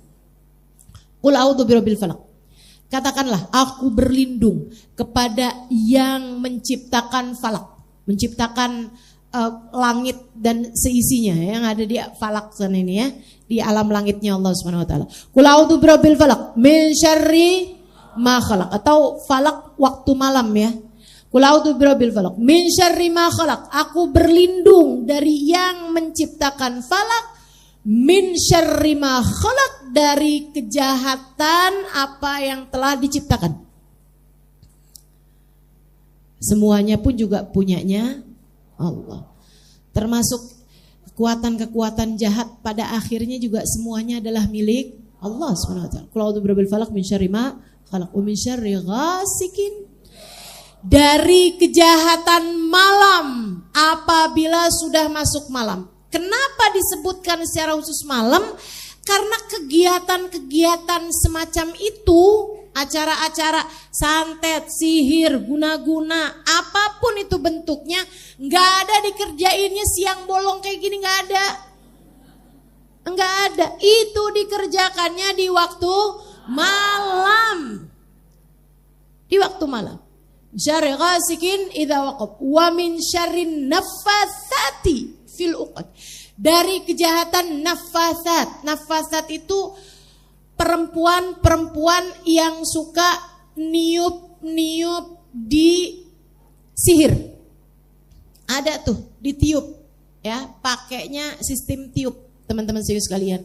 [SPEAKER 1] Qul a'udzu birabbil falaq. Katakanlah, aku berlindung kepada yang menciptakan falak, menciptakan langit dan seisinya yang ada di falak sana ini ya, di alam langitnya Allah Subhanahu wa taala. Qul a'udzu birabbil falaq min syarri ma khalaq, atau falak waktu malam ya. Qul a'udzu birabbil falaq min syarri ma khalaq, aku berlindung dari yang menciptakan falak, min syarri ma khalaq, dari kejahatan apa yang telah diciptakan. Semuanya pun juga punyanya Allah. Termasuk kekuatan-kekuatan jahat pada akhirnya juga semuanya adalah milik Allah Subhanahu wa taala. Qul a'udzu birabbil falaq min syarri ma khalaq wa min syarri ghasikin dari kejahatan malam apabila sudah masuk malam. Kenapa disebutkan secara khusus malam? Karena kegiatan-kegiatan semacam itu, acara-acara santet, sihir, guna-guna, apapun itu bentuknya, nggak ada dikerjainnya siang bolong kayak gini, nggak ada. Nggak ada. Itu dikerjakannya di waktu malam. Di waktu malam. Syarri ghasikin idza waqab wa min syarrin naffatsati fil uqad. Dari kejahatan nafasat. Nafasat itu perempuan-perempuan yang suka niup-niup di sihir. Ada tuh, ditiup ya, pakainya sistem tiup, teman-teman serius sekalian.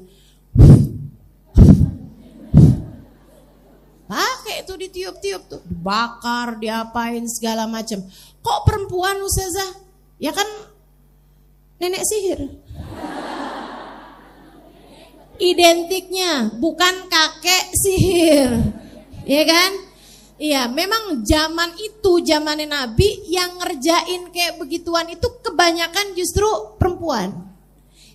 [SPEAKER 1] Pakai itu ditiup-tiup tuh, dibakar, diapain segala macam. Kok perempuan Ustazah? Ya kan nenek sihir. Identiknya bukan kakek sihir. Ya kan? Iya, memang zaman itu, zamannya Nabi yang ngerjain kayak begituan itu kebanyakan justru perempuan.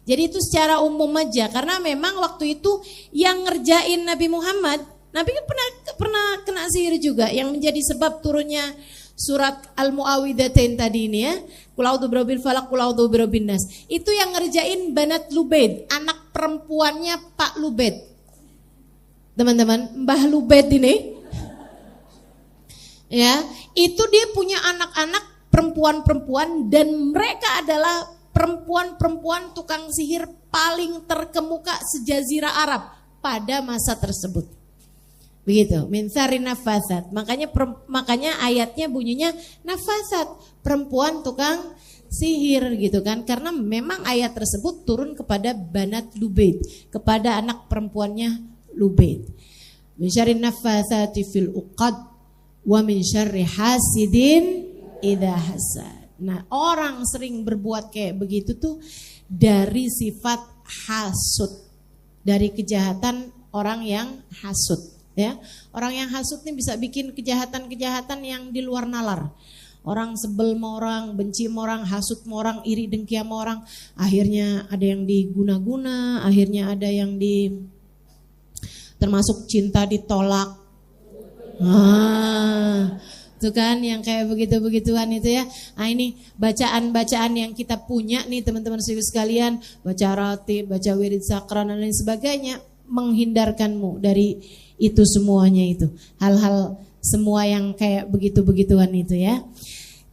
[SPEAKER 1] Jadi itu secara umum aja, karena memang waktu itu yang ngerjain Nabi Muhammad, Nabi kan pernah kena sihir juga, yang menjadi sebab turunnya surat Al-Mu'awwidhatain tadi ini ya. Qul a'udzu birabbil falaq, qul a'udzu birabbin nas. Itu yang ngerjain Banat Lubaid, anak perempuannya Pak Lubaid. Teman-teman, Mbah Lubaid ini. Ya, itu dia punya anak-anak perempuan-perempuan dan mereka adalah perempuan-perempuan tukang sihir paling terkemuka sejazirah Arab pada masa tersebut. Begitu, min syarri nafasat. Makanya ayatnya bunyinya nafasat, perempuan tukang sihir gitu kan. Karena memang ayat tersebut turun kepada Banat Lubaid, kepada anak perempuannya Lubaid. Min syarri nafasati fil uqad wa min syarri hasidin idza hasad. Nah, orang sering berbuat kayak begitu tuh dari sifat hasud, dari kejahatan orang yang hasud. Ya, orang yang hasud nih bisa bikin kejahatan-kejahatan yang di luar nalar. Orang sebel sama orang, benci sama orang, hasud sama orang, iri dengki sama orang. Akhirnya ada yang diguna-guna, akhirnya ada yang termasuk cinta ditolak. Itu kan yang kayak begitu-begituan itu ya. Nah, ini bacaan-bacaan yang kita punya nih teman-teman sekalian, baca ratib, baca wirid sakran dan lain sebagainya, menghindarkanmu dari itu semuanya itu. Hal-hal semua yang kayak begitu-begituan itu ya.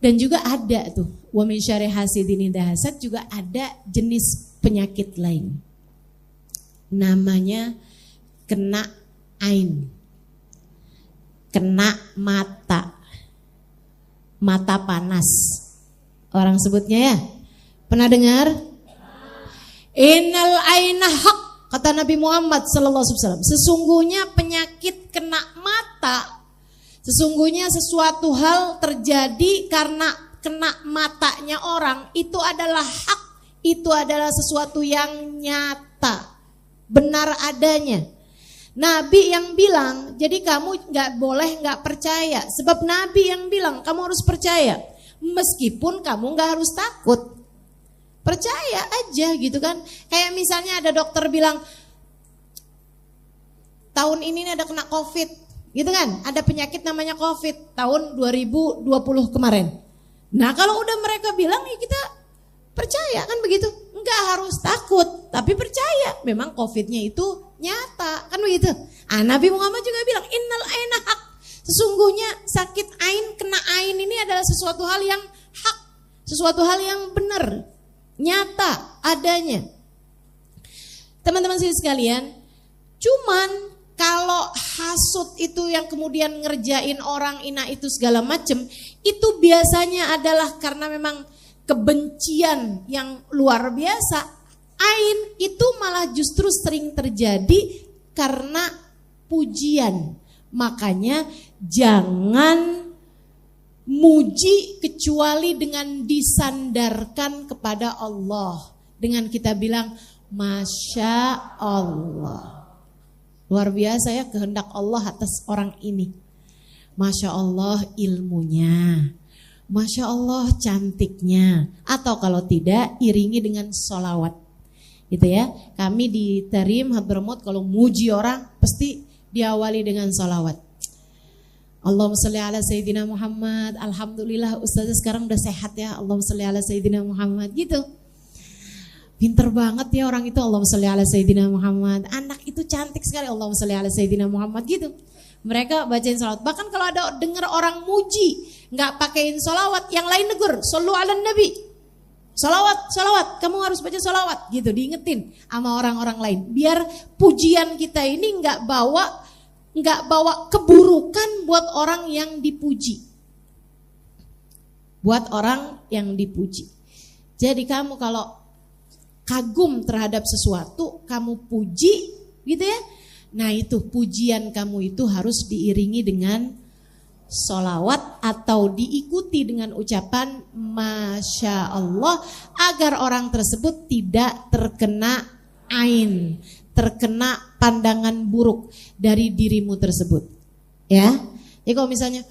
[SPEAKER 1] Dan juga ada tuh, wa min syarri hasidin idza hasad, juga ada jenis penyakit lain. Namanya kena ain. Kena mata. Mata panas. Orang sebutnya ya. Pernah dengar? Innal aina haq, kata Nabi Muhammad SAW. Sesungguhnya penyakit kena mata, sesungguhnya sesuatu hal terjadi karena kena matanya orang, itu adalah hak, itu adalah sesuatu yang nyata, benar adanya. Nabi yang bilang, jadi kamu gak boleh gak percaya. Sebab Nabi yang bilang kamu harus percaya, meskipun kamu gak harus takut. Percaya aja gitu kan. Kayak misalnya ada dokter bilang, tahun ini ada kena COVID gitu kan. Ada penyakit namanya COVID tahun 2020 kemarin. Nah kalau udah mereka bilang ya kita percaya kan begitu. Enggak harus takut, tapi percaya memang COVID-nya itu nyata kan begitu. Nabi Muhammad juga bilang innal aina haq, sesungguhnya sakit ain, kena ain ini adalah sesuatu hal yang hak, sesuatu hal yang benar, nyata adanya. Teman-teman sekalian, cuman kalau hasud itu yang kemudian ngerjain orang ina itu segala macem, itu biasanya adalah karena memang kebencian yang luar biasa. Ain itu malah justru sering terjadi karena pujian. Makanya jangan muji kecuali dengan disandarkan kepada Allah, dengan kita bilang Masya Allah. Luar biasa ya kehendak Allah atas orang ini. Masya Allah ilmunya, Masya Allah cantiknya. Atau kalau tidak, iringi dengan sholawat. Gitu ya. Kami di Tarim Hadramaut kalau muji orang pasti diawali dengan sholawat. Allahumma sholli ala Sayyidina Muhammad. Alhamdulillah Ustazah sekarang udah sehat ya. Allahumma sholli ala Sayyidina Muhammad. Gitu. Pinter banget ya orang itu. Allahumma sholli ala Sayyidina Muhammad. Anak itu cantik sekali. Allahumma sholli ala Sayyidina Muhammad. Gitu. Mereka bacain sholawat. Bahkan kalau ada dengar orang muji nggak pakein sholawat, yang lain negur, shollu ala nabi, sholawat, kamu harus baca sholawat, gitu diingetin sama orang-orang lain. Biar pujian kita ini nggak bawa keburukan buat orang yang dipuji, buat orang yang dipuji. Jadi kamu kalau kagum terhadap sesuatu, kamu puji, gitu ya. Nah itu pujian kamu itu harus diiringi dengan sholawat atau diikuti dengan ucapan Masya Allah agar orang tersebut tidak terkena ain, terkena pandangan buruk dari dirimu tersebut. Ya, jadi kalau misalnya,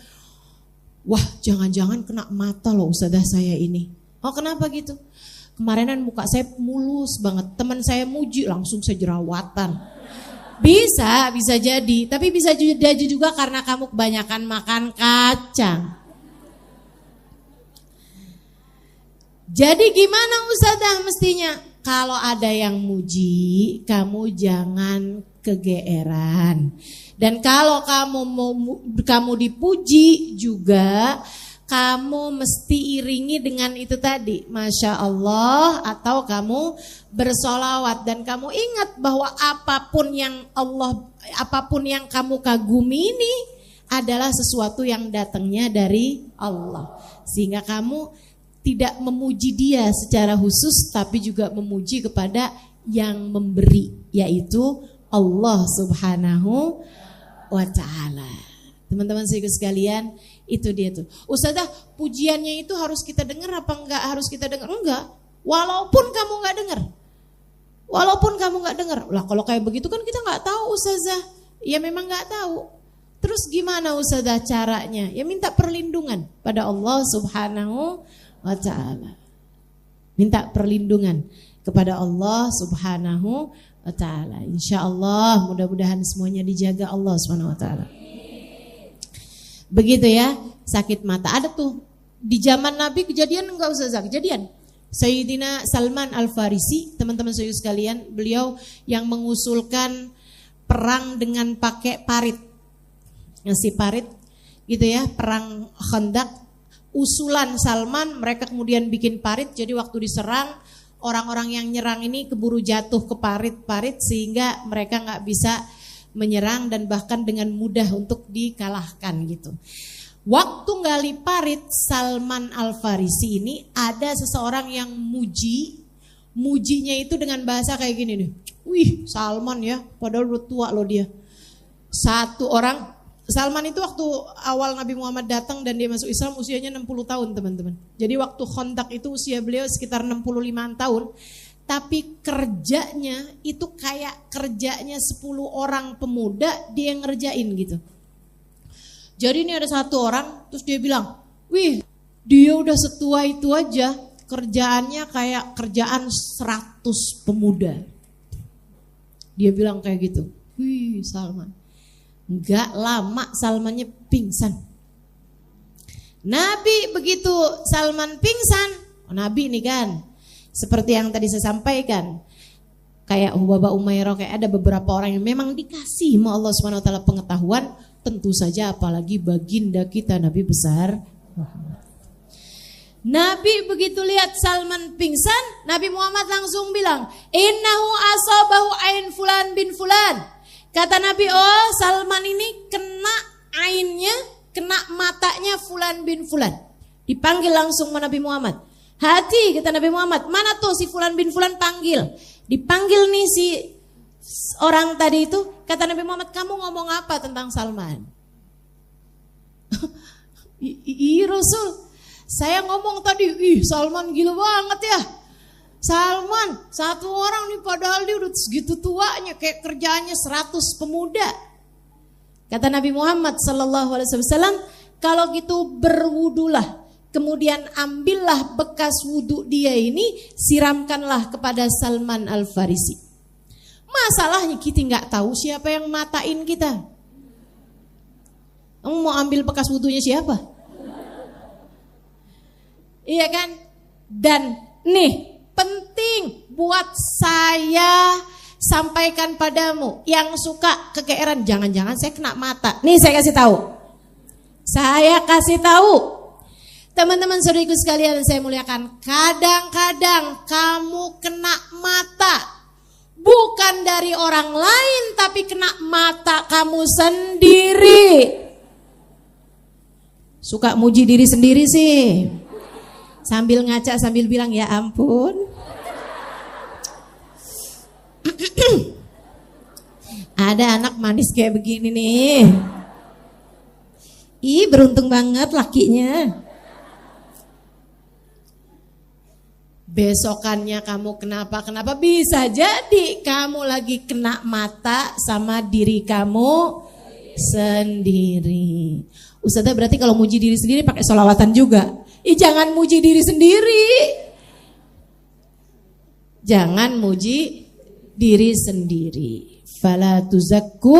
[SPEAKER 1] wah jangan-jangan kena mata loh Ustazah saya ini. Oh kenapa gitu? Kemarinan muka saya mulus banget, teman saya muji langsung saya jerawatan. Bisa jadi, tapi bisa jadi juga karena kamu kebanyakan makan kacang. Jadi gimana Ustazah mestinya? Kalau ada yang muji, kamu jangan kegeeran. Dan kalau kamu dipuji juga, kamu mesti iringi dengan itu tadi, Masya Allah, atau kamu bersolawat. Dan kamu ingat bahwa apapun yang kamu kagumi ini adalah sesuatu yang datangnya dari Allah. Sehingga kamu tidak memuji dia secara khusus, tapi juga memuji kepada yang memberi, yaitu Allah Subhanahu wa Ta'ala. Teman-teman saya sekalian, itu dia tuh. Ustazah, pujiannya itu harus kita dengar apa enggak? Harus kita dengar? Enggak. Walaupun kamu enggak dengar. Lah kalau kayak begitu kan kita enggak tahu Ustazah. Ya memang enggak tahu. Terus gimana Ustazah caranya? Ya minta perlindungan pada Allah Subhanahu wa Ta'ala. Minta perlindungan kepada Allah Subhanahu wa Ta'ala. Insyaallah mudah-mudahan semuanya dijaga Allah Subhanahu wa Ta'ala. Begitu ya, sakit mata. Ada tuh di zaman Nabi kejadian, enggak Ustazah, kejadian. Sayyidina Salman Al-Farisi, teman-teman saya sekalian, beliau yang mengusulkan perang dengan pakai parit. Ngasih parit gitu ya, perang Khandaq. Usulan Salman, mereka kemudian bikin parit, jadi waktu diserang orang-orang yang nyerang ini keburu jatuh ke parit-parit sehingga mereka enggak bisa menyerang dan bahkan dengan mudah untuk dikalahkan gitu. Waktu gali parit Salman Al-Farisi ini ada seseorang yang mujinya itu dengan bahasa kayak gini nih. Wih Salman ya, padahal udah tua loh dia. Satu orang, Salman itu waktu awal Nabi Muhammad datang dan dia masuk Islam usianya 60 tahun teman-teman. Jadi waktu Khandaq itu usia beliau sekitar 65 tahun. Tapi kerjanya itu kayak kerjanya 10 orang pemuda dia yang ngerjain gitu. Jadi ini ada satu orang terus dia bilang, wih dia udah setua itu aja kerjaannya kayak kerjaan 100 pemuda. Dia bilang kayak gitu. Wih Salman. Enggak lama Salmannya pingsan. Nabi begitu Salman pingsan, Nabi ini kan seperti yang tadi saya sampaikan, kayak Hubaba Umairah, kayak ada beberapa orang yang memang dikasih sama Allah SWT pengetahuan, tentu saja apalagi baginda kita Nabi besar Muhammad. Nabi begitu lihat Salman pingsan, Nabi Muhammad langsung bilang, innahu asabahu ain fulan bin fulan. Kata Nabi, oh Salman ini kena ainnya, kena matanya fulan bin fulan. Dipanggil langsung sama Nabi Muhammad. Hati kata Nabi Muhammad, mana tuh si fulan bin fulan, panggil. Dipanggil nih si orang tadi itu, kata Nabi Muhammad, kamu ngomong apa tentang Salman? Iya Rasul, saya ngomong tadi, Salman gila banget ya. Salman satu orang nih padahal dia udah segitu tuanya, kayak kerjaannya 100 pemuda. Kata Nabi Muhammad sallallahu alaihi wasallam, kalau gitu berwudulah, kemudian ambillah bekas wudu dia ini, siramkanlah kepada Salman Al-Farisi. Masalahnya kita nggak tahu siapa yang matain kita. Kamu mau ambil bekas wudunya siapa? Iya kan? Dan nih penting buat saya sampaikan padamu yang suka kegeeran, jangan-jangan saya kena mata. Nih saya kasih tahu. Saya kasih tahu. Teman-teman saudariku sekalian saya muliakan, kadang-kadang kamu kena mata bukan dari orang lain, tapi kena mata kamu sendiri. Suka muji diri sendiri sih, sambil ngaca sambil bilang ya ampun. Ada anak manis kayak begini nih. Ih, beruntung banget lakinya. Besokannya kamu kenapa bisa jadi kamu lagi kena mata sama diri kamu sendiri. Ustazah berarti kalau muji diri sendiri pakai sholawatan juga. Jangan muji diri sendiri. Jangan muji diri sendiri. Fala tuzakku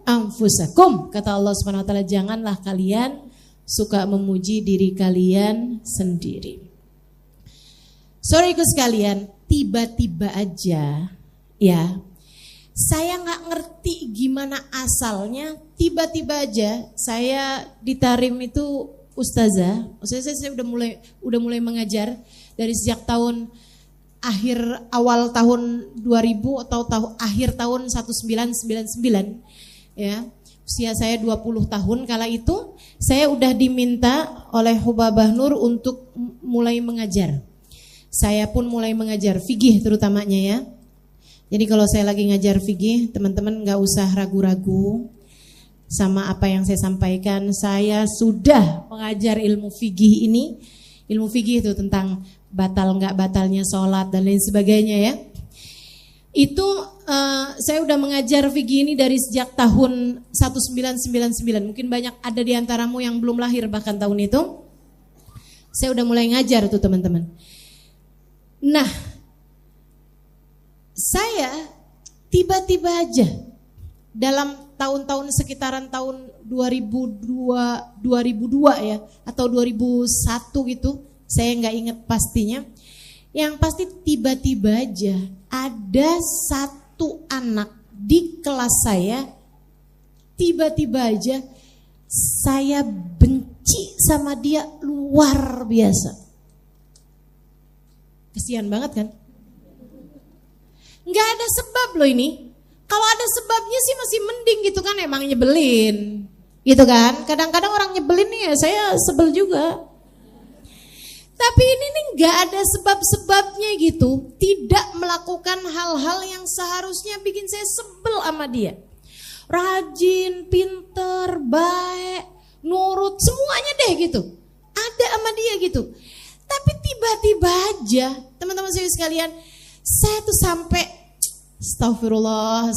[SPEAKER 1] anfusakum. Kata Allah Subhanahu wa taala, janganlah kalian suka memuji diri kalian sendiri. Saudaraku sekalian, tiba-tiba aja ya, saya nggak ngerti gimana asalnya, tiba-tiba aja saya ditarim itu ustazah. Saya udah mulai mengajar dari sejak awal tahun 2000 atau akhir tahun 1999 ya. Usia saya 20 tahun kala itu saya udah diminta oleh Hubabah Nur untuk mulai mengajar. Saya pun mulai mengajar fikih terutamanya ya. Jadi kalau saya lagi ngajar fikih, teman-teman gak usah ragu-ragu sama apa yang saya sampaikan. Saya sudah mengajar ilmu fikih ini. Ilmu fikih itu tentang batal gak batalnya sholat dan lain sebagainya ya. Itu saya udah mengajar fikih ini dari sejak tahun 1999. Mungkin banyak ada di antaramu yang belum lahir bahkan tahun itu. Saya udah mulai ngajar tuh teman-teman. Nah, saya tiba-tiba aja dalam tahun-tahun sekitaran tahun 2002 ya atau 2001 gitu, saya nggak ingat pastinya. Yang pasti tiba-tiba aja ada satu anak di kelas saya, tiba-tiba aja saya benci sama dia luar biasa. Kesian banget kan? Nggak ada sebab loh ini. Kalau ada sebabnya sih masih mending gitu kan, emang nyebelin gitu kan. Kadang-kadang orang nyebelin nih ya saya sebel juga. Tapi ini nih nggak ada sebab-sebabnya gitu. Tidak melakukan hal-hal yang seharusnya bikin saya sebel sama dia. Rajin, pinter, baik, nurut, semuanya deh gitu. Ada sama dia gitu. Tapi tiba-tiba aja, teman-teman saya sekalian, saya tuh sampai astagfirullah.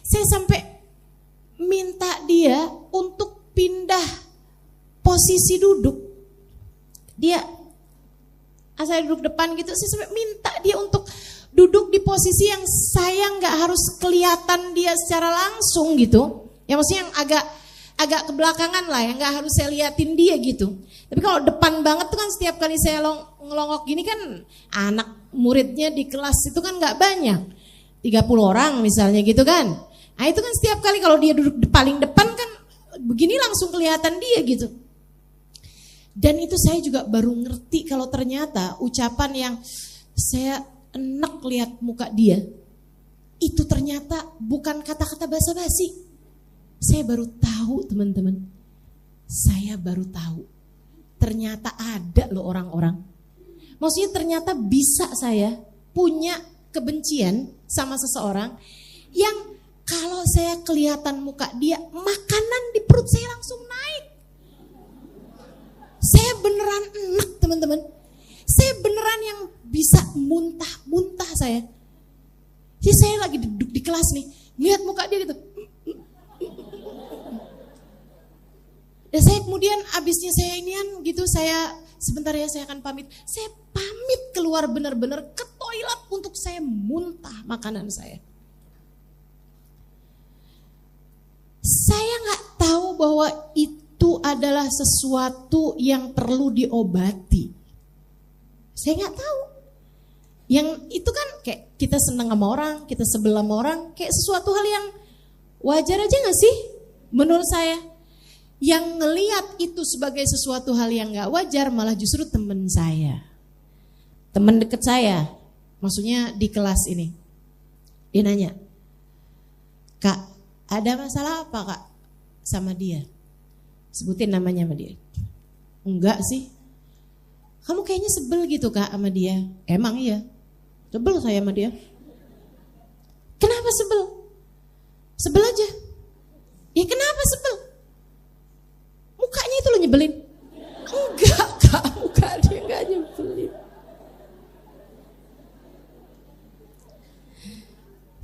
[SPEAKER 1] Saya sampai minta dia untuk pindah posisi duduk. Saya duduk depan gitu, saya sampai minta dia untuk duduk di posisi yang saya nggak harus kelihatan dia secara langsung gitu. Ya maksudnya yang agak kebelakangan lah, yang nggak harus saya liatin dia gitu. Tapi kalau depan banget tuh kan setiap kali saya ngelongok gini kan anak muridnya di kelas itu kan nggak banyak, 30 orang misalnya gitu kan. Nah itu kan setiap kali kalau dia duduk paling depan kan begini langsung kelihatan dia gitu. Dan itu saya juga baru ngerti kalau ternyata ucapan yang saya enak lihat muka dia itu ternyata bukan kata-kata basa-basi. Saya baru tahu teman-teman, saya baru tahu ternyata ada loh orang-orang. Maksudnya ternyata bisa saya punya kebencian sama seseorang yang kalau saya kelihatan muka dia, makanan di perut saya langsung naik. Saya beneran enak teman-teman. Saya beneran yang bisa muntah-muntah saya. Jadi saya lagi duduk di kelas nih, lihat muka dia gitu. Dan saya kemudian abisnya saya inian gitu, saya sebentar ya saya akan pamit. Saya pamit keluar benar-benar ke toilet untuk saya muntah makanan saya. Saya gak tahu bahwa itu adalah sesuatu yang perlu diobati. Saya gak tahu. Yang itu kan kayak kita senang sama orang, kita sebel sama orang, kayak sesuatu hal yang wajar aja gak sih? Menurut saya. Yang ngelihat itu sebagai sesuatu hal yang gak wajar malah justru teman saya. Teman deket saya, maksudnya di kelas ini. Dia nanya, Kak, ada masalah apa Kak sama dia? Sebutin namanya sama dia. Enggak sih. Kamu kayaknya sebel gitu Kak sama dia. Emang iya. Sebel saya sama dia. Kenapa sebel? Sebel aja. Ya kenapa sebel? Mukanya itu lo nyebelin. Enggak Kak, muka dia enggak nyebelin.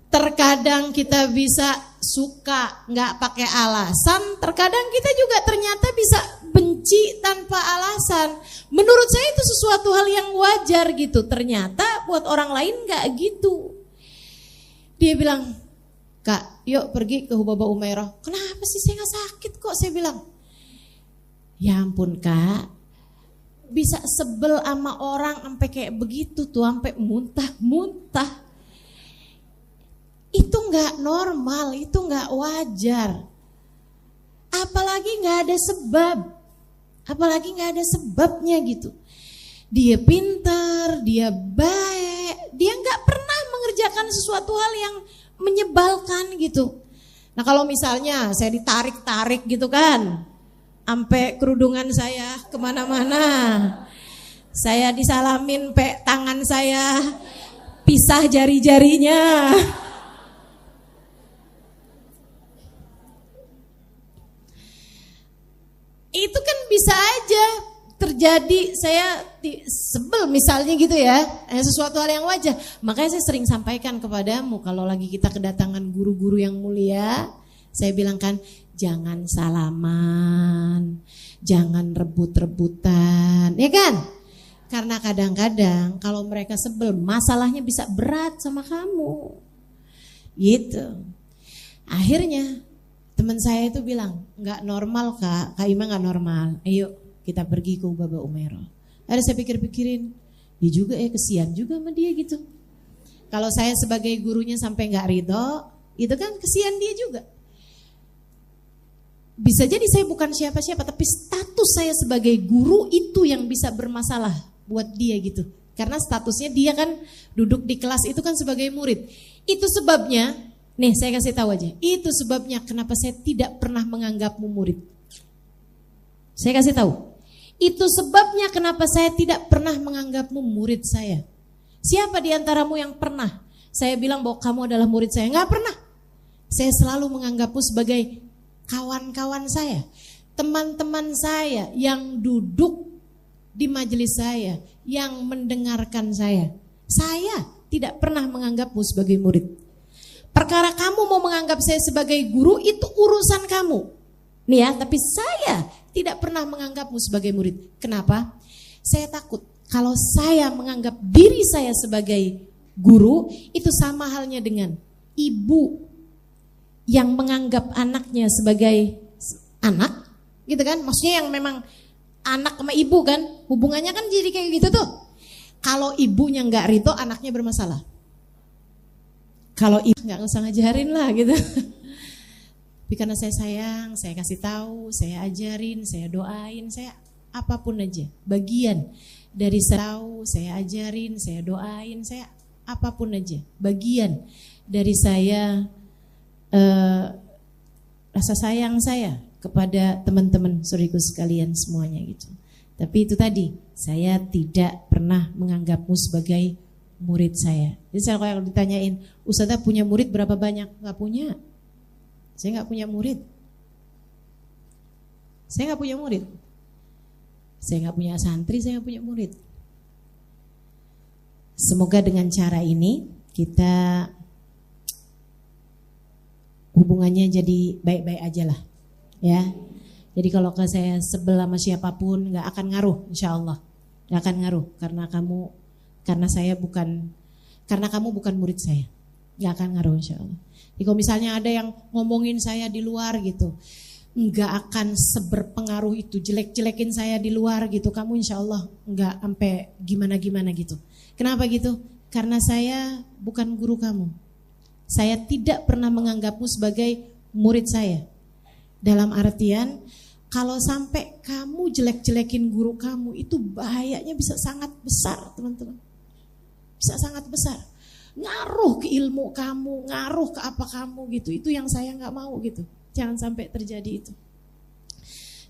[SPEAKER 1] Terkadang kita bisa suka nggak pakai alasan, terkadang kita juga ternyata bisa benci tanpa alasan. Menurut saya itu sesuatu hal yang wajar gitu. Ternyata buat orang lain nggak gitu. Dia bilang, Kak, yuk pergi ke Hubaba Umairah. Kenapa sih, saya nggak sakit kok, saya bilang. Ya ampun Kak, bisa sebel sama orang sampai kayak begitu tuh, sampai muntah-muntah. Itu gak normal, itu gak wajar. Apalagi gak ada sebab. Apalagi gak ada sebabnya gitu. Dia pintar, dia baik, dia gak pernah mengerjakan sesuatu hal yang menyebalkan gitu. Nah kalau misalnya saya ditarik-tarik gitu kan, sampai kerudungan saya kemana-mana, saya disalamin sampai tangan saya pisah jari-jarinya. Itu kan bisa aja terjadi, saya sebel misalnya gitu ya, sesuatu hal yang wajar. Makanya saya sering sampaikan kepadamu, kalau lagi kita kedatangan guru-guru yang mulia, saya bilang kan, jangan salaman, jangan rebut-rebutan, ya kan? Karena kadang-kadang kalau mereka sebel, masalahnya bisa berat sama kamu, gitu. Akhirnya teman saya itu bilang, nggak normal Kak Ima nggak normal. Ayo kita pergi ke Hubaba Umairah. Ada saya pikir-pikirin, dia juga kesian juga sama dia gitu. Kalau saya sebagai gurunya sampai nggak ridho, itu kan kesian dia juga. Bisa jadi saya bukan siapa-siapa, tapi status saya sebagai guru itu yang bisa bermasalah buat dia gitu. Karena statusnya dia kan duduk di kelas itu kan sebagai murid. Itu sebabnya. Nih saya kasih tahu aja, itu sebabnya kenapa saya tidak pernah menganggapmu murid. Saya kasih tahu, itu sebabnya kenapa saya tidak pernah menganggapmu murid saya. Siapa di antaramu yang pernah saya bilang bahwa kamu adalah murid saya? Nggak pernah. Saya selalu menganggapmu sebagai kawan-kawan saya, teman-teman saya yang duduk di majelis saya, yang mendengarkan saya. Saya tidak pernah menganggapmu sebagai murid. Perkara kamu mau menganggap saya sebagai guru itu urusan kamu. Nih ya, tapi saya tidak pernah menganggapmu sebagai murid. Kenapa? Saya takut kalau saya menganggap diri saya sebagai guru, itu sama halnya dengan ibu yang menganggap anaknya sebagai anak, gitu kan? Maksudnya yang memang anak sama ibu kan, hubungannya kan jadi kayak gitu tuh. Kalau ibunya nggak ridho, anaknya bermasalah. Kalau ibu nggak usah ngajarin lah gitu. Tapi karena saya sayang, saya kasih tahu, saya ajarin, saya doain, saya apapun aja. Bagian dari saya tahu, saya ajarin, saya doain, saya apapun aja. Bagian dari saya rasa sayang saya kepada teman-teman saudariku sekalian semuanya gitu. Tapi itu tadi, saya tidak pernah menganggapmu sebagai murid saya. Jadi saya kalau ditanyain, Ustazah punya murid berapa banyak? Gak punya. Saya gak punya murid. Saya gak punya murid. Saya gak punya santri, saya gak punya murid. Semoga dengan cara ini kita hubungannya jadi baik-baik aja lah. Ya, Jadi kalau ke saya sebel sama siapapun nggak akan ngaruh, insya Allah nggak akan ngaruh karena kamu bukan murid saya, nggak akan ngaruh insya Allah. Jadi kalau misalnya ada yang ngomongin saya di luar gitu, nggak akan seberpengaruh itu, jelek-jelekin saya di luar gitu, kamu insya Allah nggak sampai gimana-gimana gitu. Kenapa gitu? Karena saya bukan guru kamu. Saya tidak pernah menganggapmu sebagai murid saya. Dalam artian, kalau sampai kamu jelek-jelekin guru kamu, itu bahayanya bisa sangat besar, teman-teman. Bisa sangat besar. Ngaruh ke ilmu kamu, ngaruh ke apa kamu gitu. Itu yang saya nggak mau gitu. Jangan sampai terjadi itu.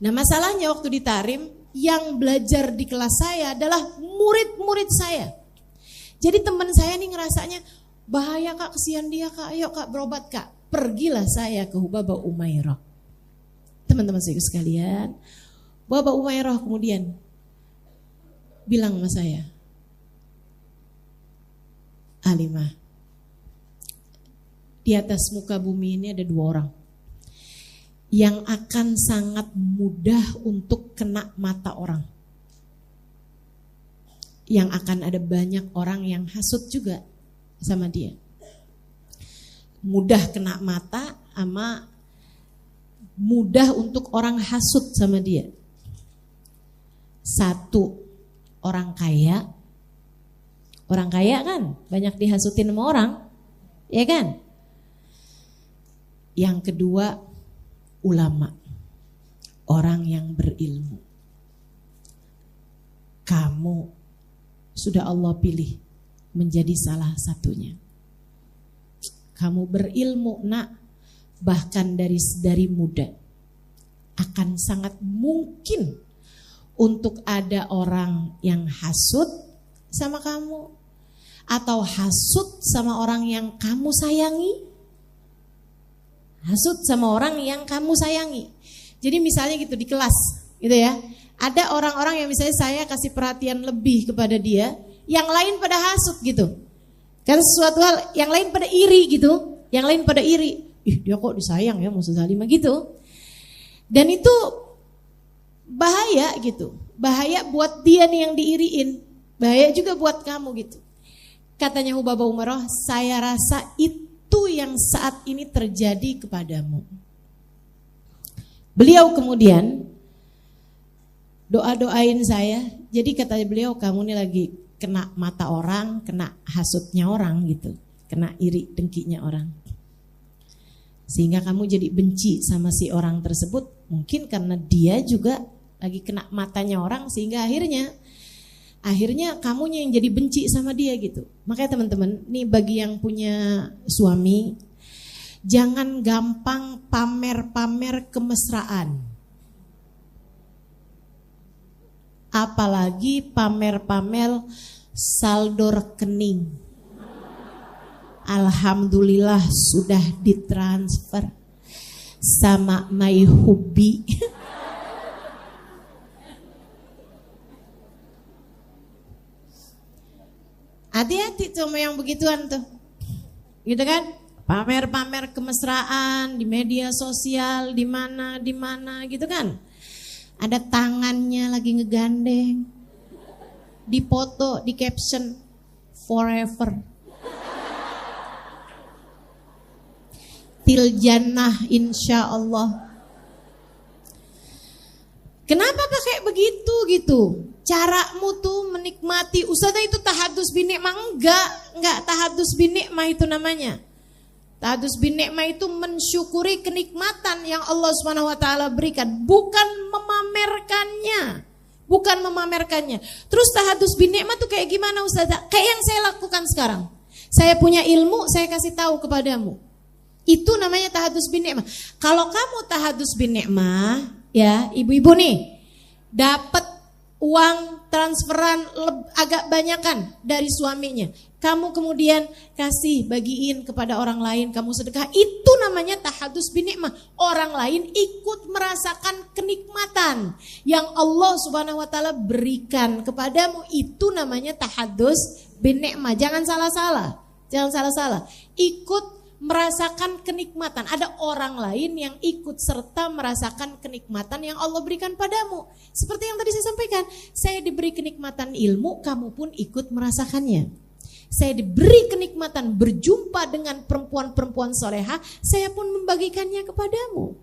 [SPEAKER 1] Nah, masalahnya waktu di Tarim, yang belajar di kelas saya adalah murid-murid saya. Jadi teman saya nih ngerasanya, bahaya kak, kesian dia kak, ayo kak berobat kak. Pergilah saya ke Hubaba Umairah. Teman-teman saya sekalian, Hubaba Umairah kemudian bilang sama saya, Alimah, di atas muka bumi ini ada 2 orang yang akan sangat mudah untuk kena mata orang. Yang akan ada banyak orang yang hasut juga sama dia. Mudah kena mata sama mudah untuk orang hasut sama dia. 1, orang kaya. Orang kaya kan banyak dihasutin sama orang, ya kan? Yang kedua, ulama, orang yang berilmu. Kamu sudah Allah pilih menjadi salah satunya. Kamu berilmu nak, bahkan dari muda. Akan sangat mungkin untuk ada orang yang hasut sama kamu, atau hasut sama orang yang kamu sayangi. Hasut sama orang yang kamu sayangi. Jadi misalnya gitu di kelas gitu ya, ada orang-orang yang misalnya saya kasih perhatian lebih kepada dia, yang lain pada hasut gitu. Kan sesuatu hal yang lain pada iri gitu, yang lain pada iri. Ih, dia kok disayang ya Musa Salimah gitu. Dan itu bahaya gitu. Bahaya buat dia nih yang diiriin, bahaya juga buat kamu gitu. Katanya Hubaba Umairah, saya rasa itu yang saat ini terjadi kepadamu. Beliau kemudian doa-doain saya. Jadi kata beliau, kamu nih lagi kena mata orang, kena hasutnya orang gitu, kena iri dengkinya orang. Sehingga kamu jadi benci sama si orang tersebut, mungkin karena dia juga lagi kena matanya orang, sehingga akhirnya kamunya yang jadi benci sama dia gitu. Makanya teman-teman, nih bagi yang punya suami, jangan gampang pamer-pamer kemesraan. Apalagi pamer-pamer saldo rekening. Alhamdulillah sudah ditransfer sama My Hubby. Hati-hati tuh sama yang begituan tuh. Gitu kan? Pamer-pamer kemesraan di media sosial, di mana gitu kan. Ada tangannya lagi ngegandeng. Di foto, di caption forever. Til jannah insya Allah. Kenapa pakai begitu gitu? Caramu tuh menikmati. Ustazah itu tahadus bin nikmah, enggak tahadus bin nikmah itu namanya. Tahadus bin nikmah itu mensyukuri kenikmatan yang Allah Subhanahu wa taala berikan, bukan memamerkannya. Bukan memamerkannya. Terus tahadus bin nikmah tuh kayak gimana Ustazah? Kayak yang saya lakukan sekarang. Saya punya ilmu, saya kasih tahu kepadamu. Itu namanya tahadus bin nikmah. Kalau kamu tahadus bin nikmah, ya ibu-ibu nih, dapat uang transferan agak banyakan dari suaminya, kamu kemudian kasih, bagiin kepada orang lain, kamu sedekah, itu namanya tahadus bin nikmah. Orang lain ikut merasakan kenikmatan yang Allah Subhanahu wa taala berikan kepadamu, itu namanya tahadus bin nikmah. Jangan salah-salah. Jangan salah-salah. Ikut merasakan kenikmatan. Ada orang lain yang ikut serta merasakan kenikmatan yang Allah berikan padamu. Seperti yang tadi saya sampaikan, saya diberi kenikmatan ilmu, kamu pun ikut merasakannya. Saya diberi kenikmatan berjumpa dengan perempuan-perempuan soleha, saya pun membagikannya kepadamu.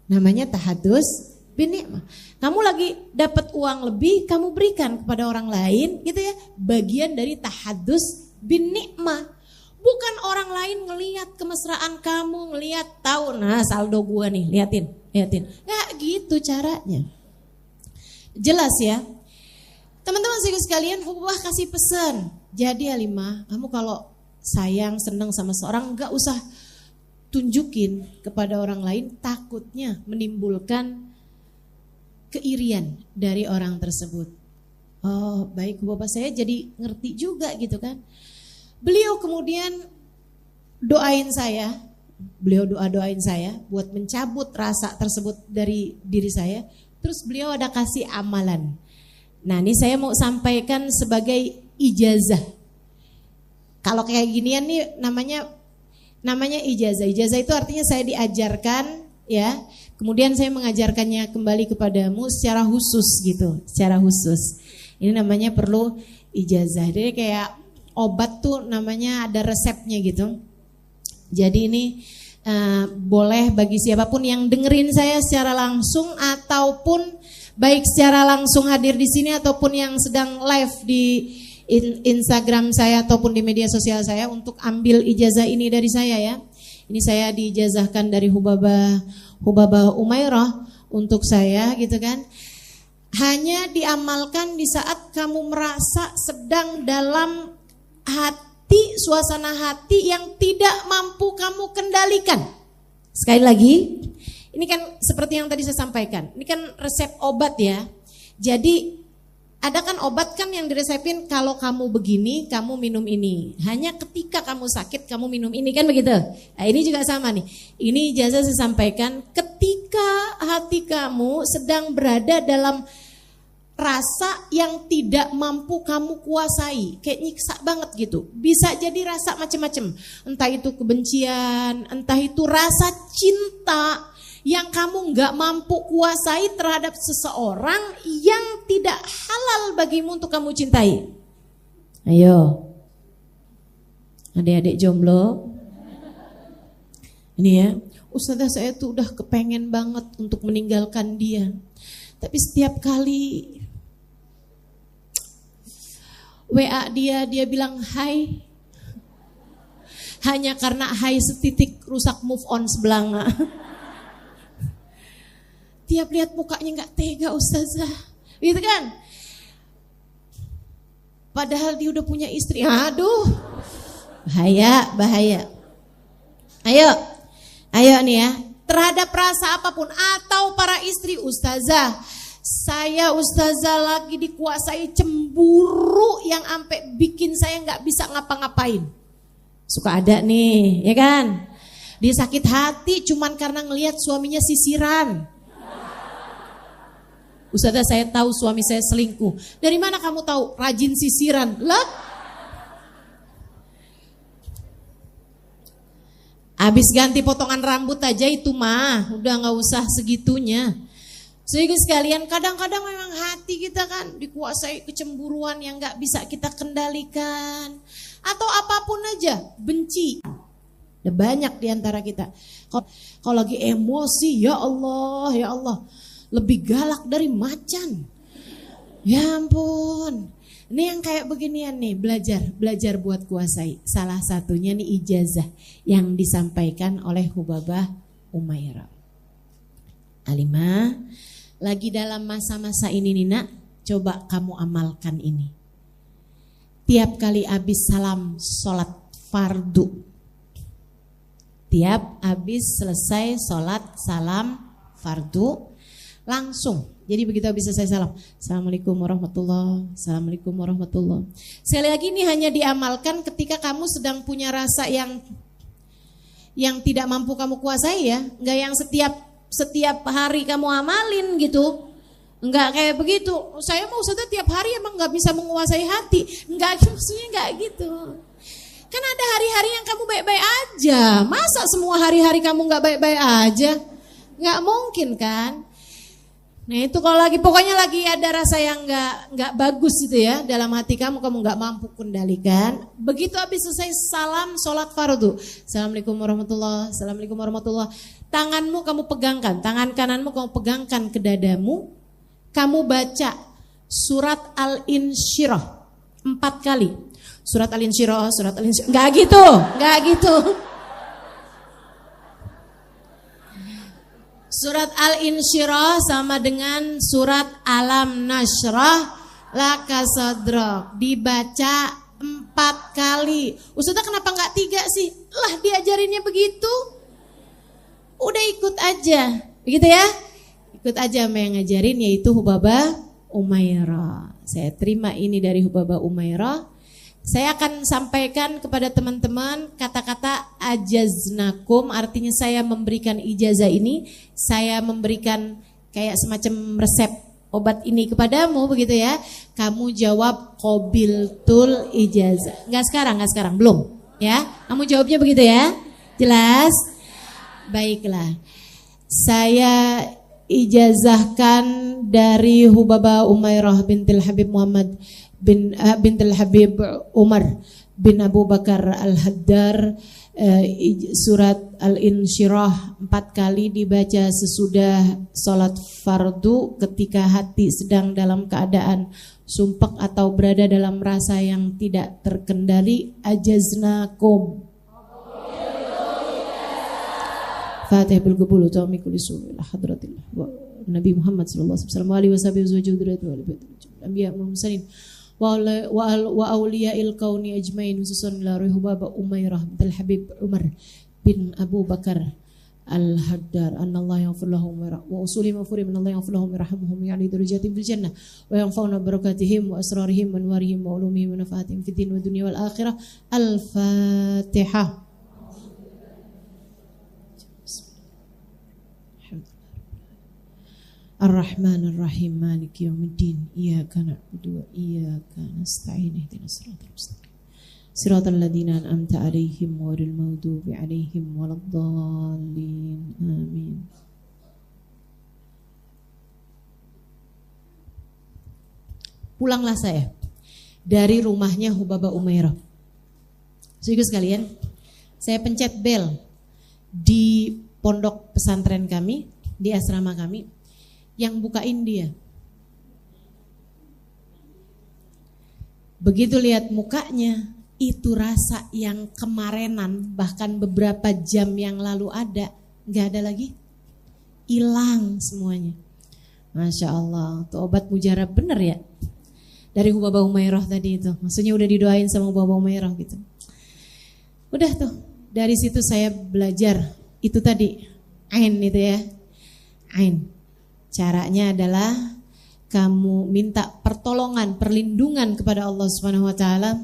[SPEAKER 1] Namanya tahadus bin ni'mah. Kamu lagi dapat uang lebih, kamu berikan kepada orang lain, gitu ya. Bagian dari tahadus bin ni'mah. Bukan orang lain ngelihat kemesraan kamu, ngelihat tahu, nah saldo gua nih, liatin. Nggak gitu caranya. Jelas ya. Teman-teman sekalian, Hububah kasih pesan. Jadi Halimah, kamu kalau sayang, senang sama seorang, nggak usah tunjukin kepada orang lain, takutnya menimbulkan keirian dari orang tersebut. Oh baik Hububah, saya jadi ngerti juga gitu kan. Beliau kemudian doain saya, doain saya buat mencabut rasa tersebut dari diri saya. Terus beliau ada kasih amalan. Nah ini saya mau sampaikan sebagai ijazah. Kalau kayak ginian nih namanya ijazah. Ijazah itu artinya saya diajarkan ya. Kemudian saya mengajarkannya kembali kepadamu secara khusus gitu, secara khusus. Ini namanya perlu ijazah. Jadi kayak obat tuh namanya ada resepnya gitu. Jadi ini boleh bagi siapapun yang dengerin saya secara langsung ataupun baik secara langsung hadir di sini ataupun yang sedang live di Instagram saya ataupun di media sosial saya untuk ambil ijazah ini dari saya ya. Ini saya diijazahkan dari Hubabah Umairah untuk saya gitu kan. Hanya diamalkan di saat kamu merasa sedang dalam hati, suasana hati yang tidak mampu kamu kendalikan. Sekali lagi, ini kan seperti yang tadi saya sampaikan, ini kan resep obat ya. Jadi ada kan obat kan yang diresepin kalau kamu begini, kamu minum ini. Hanya ketika kamu sakit, kamu minum ini kan begitu. Nah ini juga sama nih, ini ijazah saya sampaikan ketika hati kamu sedang berada dalam rasa yang tidak mampu kamu kuasai, kayak nyiksa banget gitu. Bisa jadi rasa macam-macam, entah itu kebencian, entah itu rasa cinta yang kamu nggak mampu kuasai terhadap seseorang yang tidak halal bagimu untuk kamu cintai. Ayo, adik-adik jomblo, ini ya, Ustazah saya tuh udah kepengen banget untuk meninggalkan dia, tapi setiap kali WA dia bilang hai. Hanya karena hai setitik rusak move on sebelanga. Tiap lihat mukanya gak tega Ustazah, gitu kan. Padahal dia udah punya istri. Aduh, bahaya. Ayo nih ya, terhadap rasa apapun. Atau para istri, Ustazah lagi dikuasai cemburu yang sampai bikin saya nggak bisa ngapa-ngapain. Suka ada nih, ya kan? Dia sakit hati cuman karena ngelihat suaminya sisiran. Ustazah saya tahu suami saya selingkuh. Dari mana kamu tahu? Rajin sisiran. Lah? Habis ganti potongan rambut aja itu mah, udah nggak usah segitunya. Sehingga sekalian kadang-kadang memang hati kita kan dikuasai kecemburuan yang gak bisa kita kendalikan. Atau apapun aja, benci. Ada banyak diantara kita. Kalau lagi emosi, ya Allah, lebih galak dari macan. Ya ampun. Ini yang kayak beginian nih, belajar buat kuasai. Salah satunya nih ijazah yang disampaikan oleh Hubabah Umairah. Halimah, lagi dalam masa-masa ini nih nak, coba kamu amalkan ini. Tiap kali habis salam sholat fardu, tiap habis selesai sholat salam fardu, langsung. Jadi begitu habis selesai salam, Assalamualaikum warahmatullahi, Assalamualaikum warahmatullahi. Sekali lagi ini hanya diamalkan ketika kamu sedang punya rasa yang tidak mampu kamu kuasai ya, enggak yang setiap hari kamu amalin gitu. Enggak kayak begitu. Saya mau Ustazah tiap hari emang enggak bisa menguasai hati. Enggak, maksudnya enggak gitu. Kan ada hari-hari yang kamu baik-baik aja. Masa semua hari-hari kamu gak baik-baik aja? Gak mungkin kan? Nah itu kalau lagi pokoknya lagi ada rasa yang nggak bagus itu ya dalam hati kamu nggak mampu kendalikan. Begitu habis selesai salam sholat fardu, assalamualaikum warahmatullah, assalamualaikum warahmatullah. Tanganmu kamu pegangkan, tangan kananmu kamu pegangkan ke dadamu. Kamu baca surat Al-Insyirah 4 kali. Surat Al-Insyirah, surat Al-Insyirah. Nggak gitu. Surat Al-Insyirah sama dengan surat Alam Nashrah Laka Sadrak. Dibaca 4 kali. Ustazah kenapa nggak 3 sih? Lah diajarinnya begitu. Udah ikut aja. Begitu ya? Ikut aja sama yang ngajarin yaitu Hubabah Umairah. Saya terima ini dari Hubabah Umairah. Saya akan sampaikan kepada teman-teman kata-kata ajaznakum, artinya saya memberikan ijazah ini, saya memberikan kayak semacam resep obat ini kepadamu begitu ya. Kamu jawab qabiltul ijazah. Enggak sekarang, belum ya. Kamu jawabnya begitu ya. Jelas? Baiklah. Saya ijazahkan dari Hubabah Umairah bintil Habib Muhammad bintil Habib Umar bin Abu Bakar Al-Haddar, surat Al-Insyirah 4 kali dibaca sesudah sholat fardu ketika hati sedang dalam keadaan sumpek atau berada dalam rasa yang tidak terkendali. Ajaznakum. Fatihah bil qabul wa ta'miqul usul ila hadratillah wa Nabi Muhammad sallallahu alaihi wasallam wa anbiya wal mursalin wa awliya'il kauni ajmain, khususan la Hubabah Umairah bintul Habib Umar bin Abu Bakar Al-Haddar, anallahu yaghfir lahum wa usuli mafuri min Allah yaghfir lahum yarhamuhum ya'li darajatin fil jannah wa yanfa'una barakatihim wa asrarihim wa anwarihim wa ulumihim wa nafaatihim fid din wa dunya wal akhirah. Al-Fatihah. Ar-Rahman Ar-Rahim Maliki Yawmiddin Iyyaka na'budu wa iyyaka nasta'in ihdinas siratal mustaqim siratal ladzina an'amta 'alaihim ghairil maghdubi 'alaihim waladdallin. Amin. Pulanglah saya dari rumahnya Hubabah Umairah. Saudara sekalian, saya pencet bel di pondok pesantren kami, di asrama kami. Yang bukain dia. Begitu lihat mukanya, itu rasa yang kemarenan, bahkan beberapa jam yang lalu ada, gak ada lagi. Hilang semuanya. Masya Allah, itu obat mujarab bener ya. Dari Hubabah Umairah tadi itu. Maksudnya udah didoain sama Hubabah Umairah gitu. Udah tuh, dari situ saya belajar. Itu tadi, ain itu ya. Ain. Caranya adalah kamu minta pertolongan, perlindungan kepada Allah Subhanahu wa taala.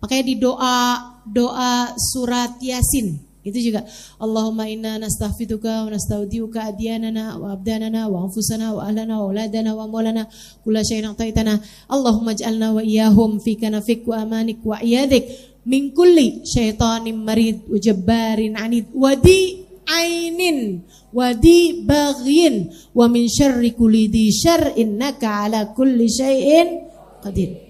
[SPEAKER 1] Makanya di doa surat Yasin itu juga Allahumma inna nastaghfiruka wa nastaudiuka adyanana wa abdanana wa anfusana wa ahlana wa auladana wa maulana kulla syai'in ataitana Allahumma ij'alna wa iyyahum fi kanafik wa amanik wa iyadik min kulli syaitanin marid wa jabbarin anid wa di ainin wadi baghin wa min syarri kulli dhi syarr innaka ala kulli syai'in qadir.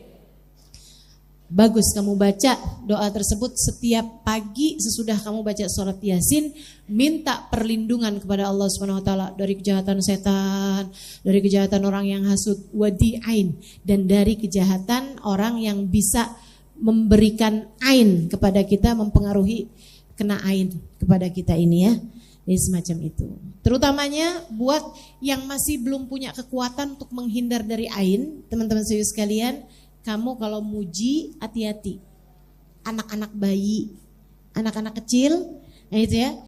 [SPEAKER 1] Bagus kamu baca doa tersebut setiap pagi sesudah kamu baca surat Yasin, minta perlindungan kepada Allah Subhanahu wa taala dari kejahatan setan, dari kejahatan orang yang hasud, wadi ain, dan dari kejahatan orang yang bisa memberikan ain kepada kita, mempengaruhi kena ain kepada kita ini ya. Jadi semacam itu. Terutamanya buat yang masih belum punya kekuatan untuk menghindar dari ain, teman-teman sekalian, kamu kalau muji hati-hati. Anak-anak bayi, anak-anak kecil, nah itu ya.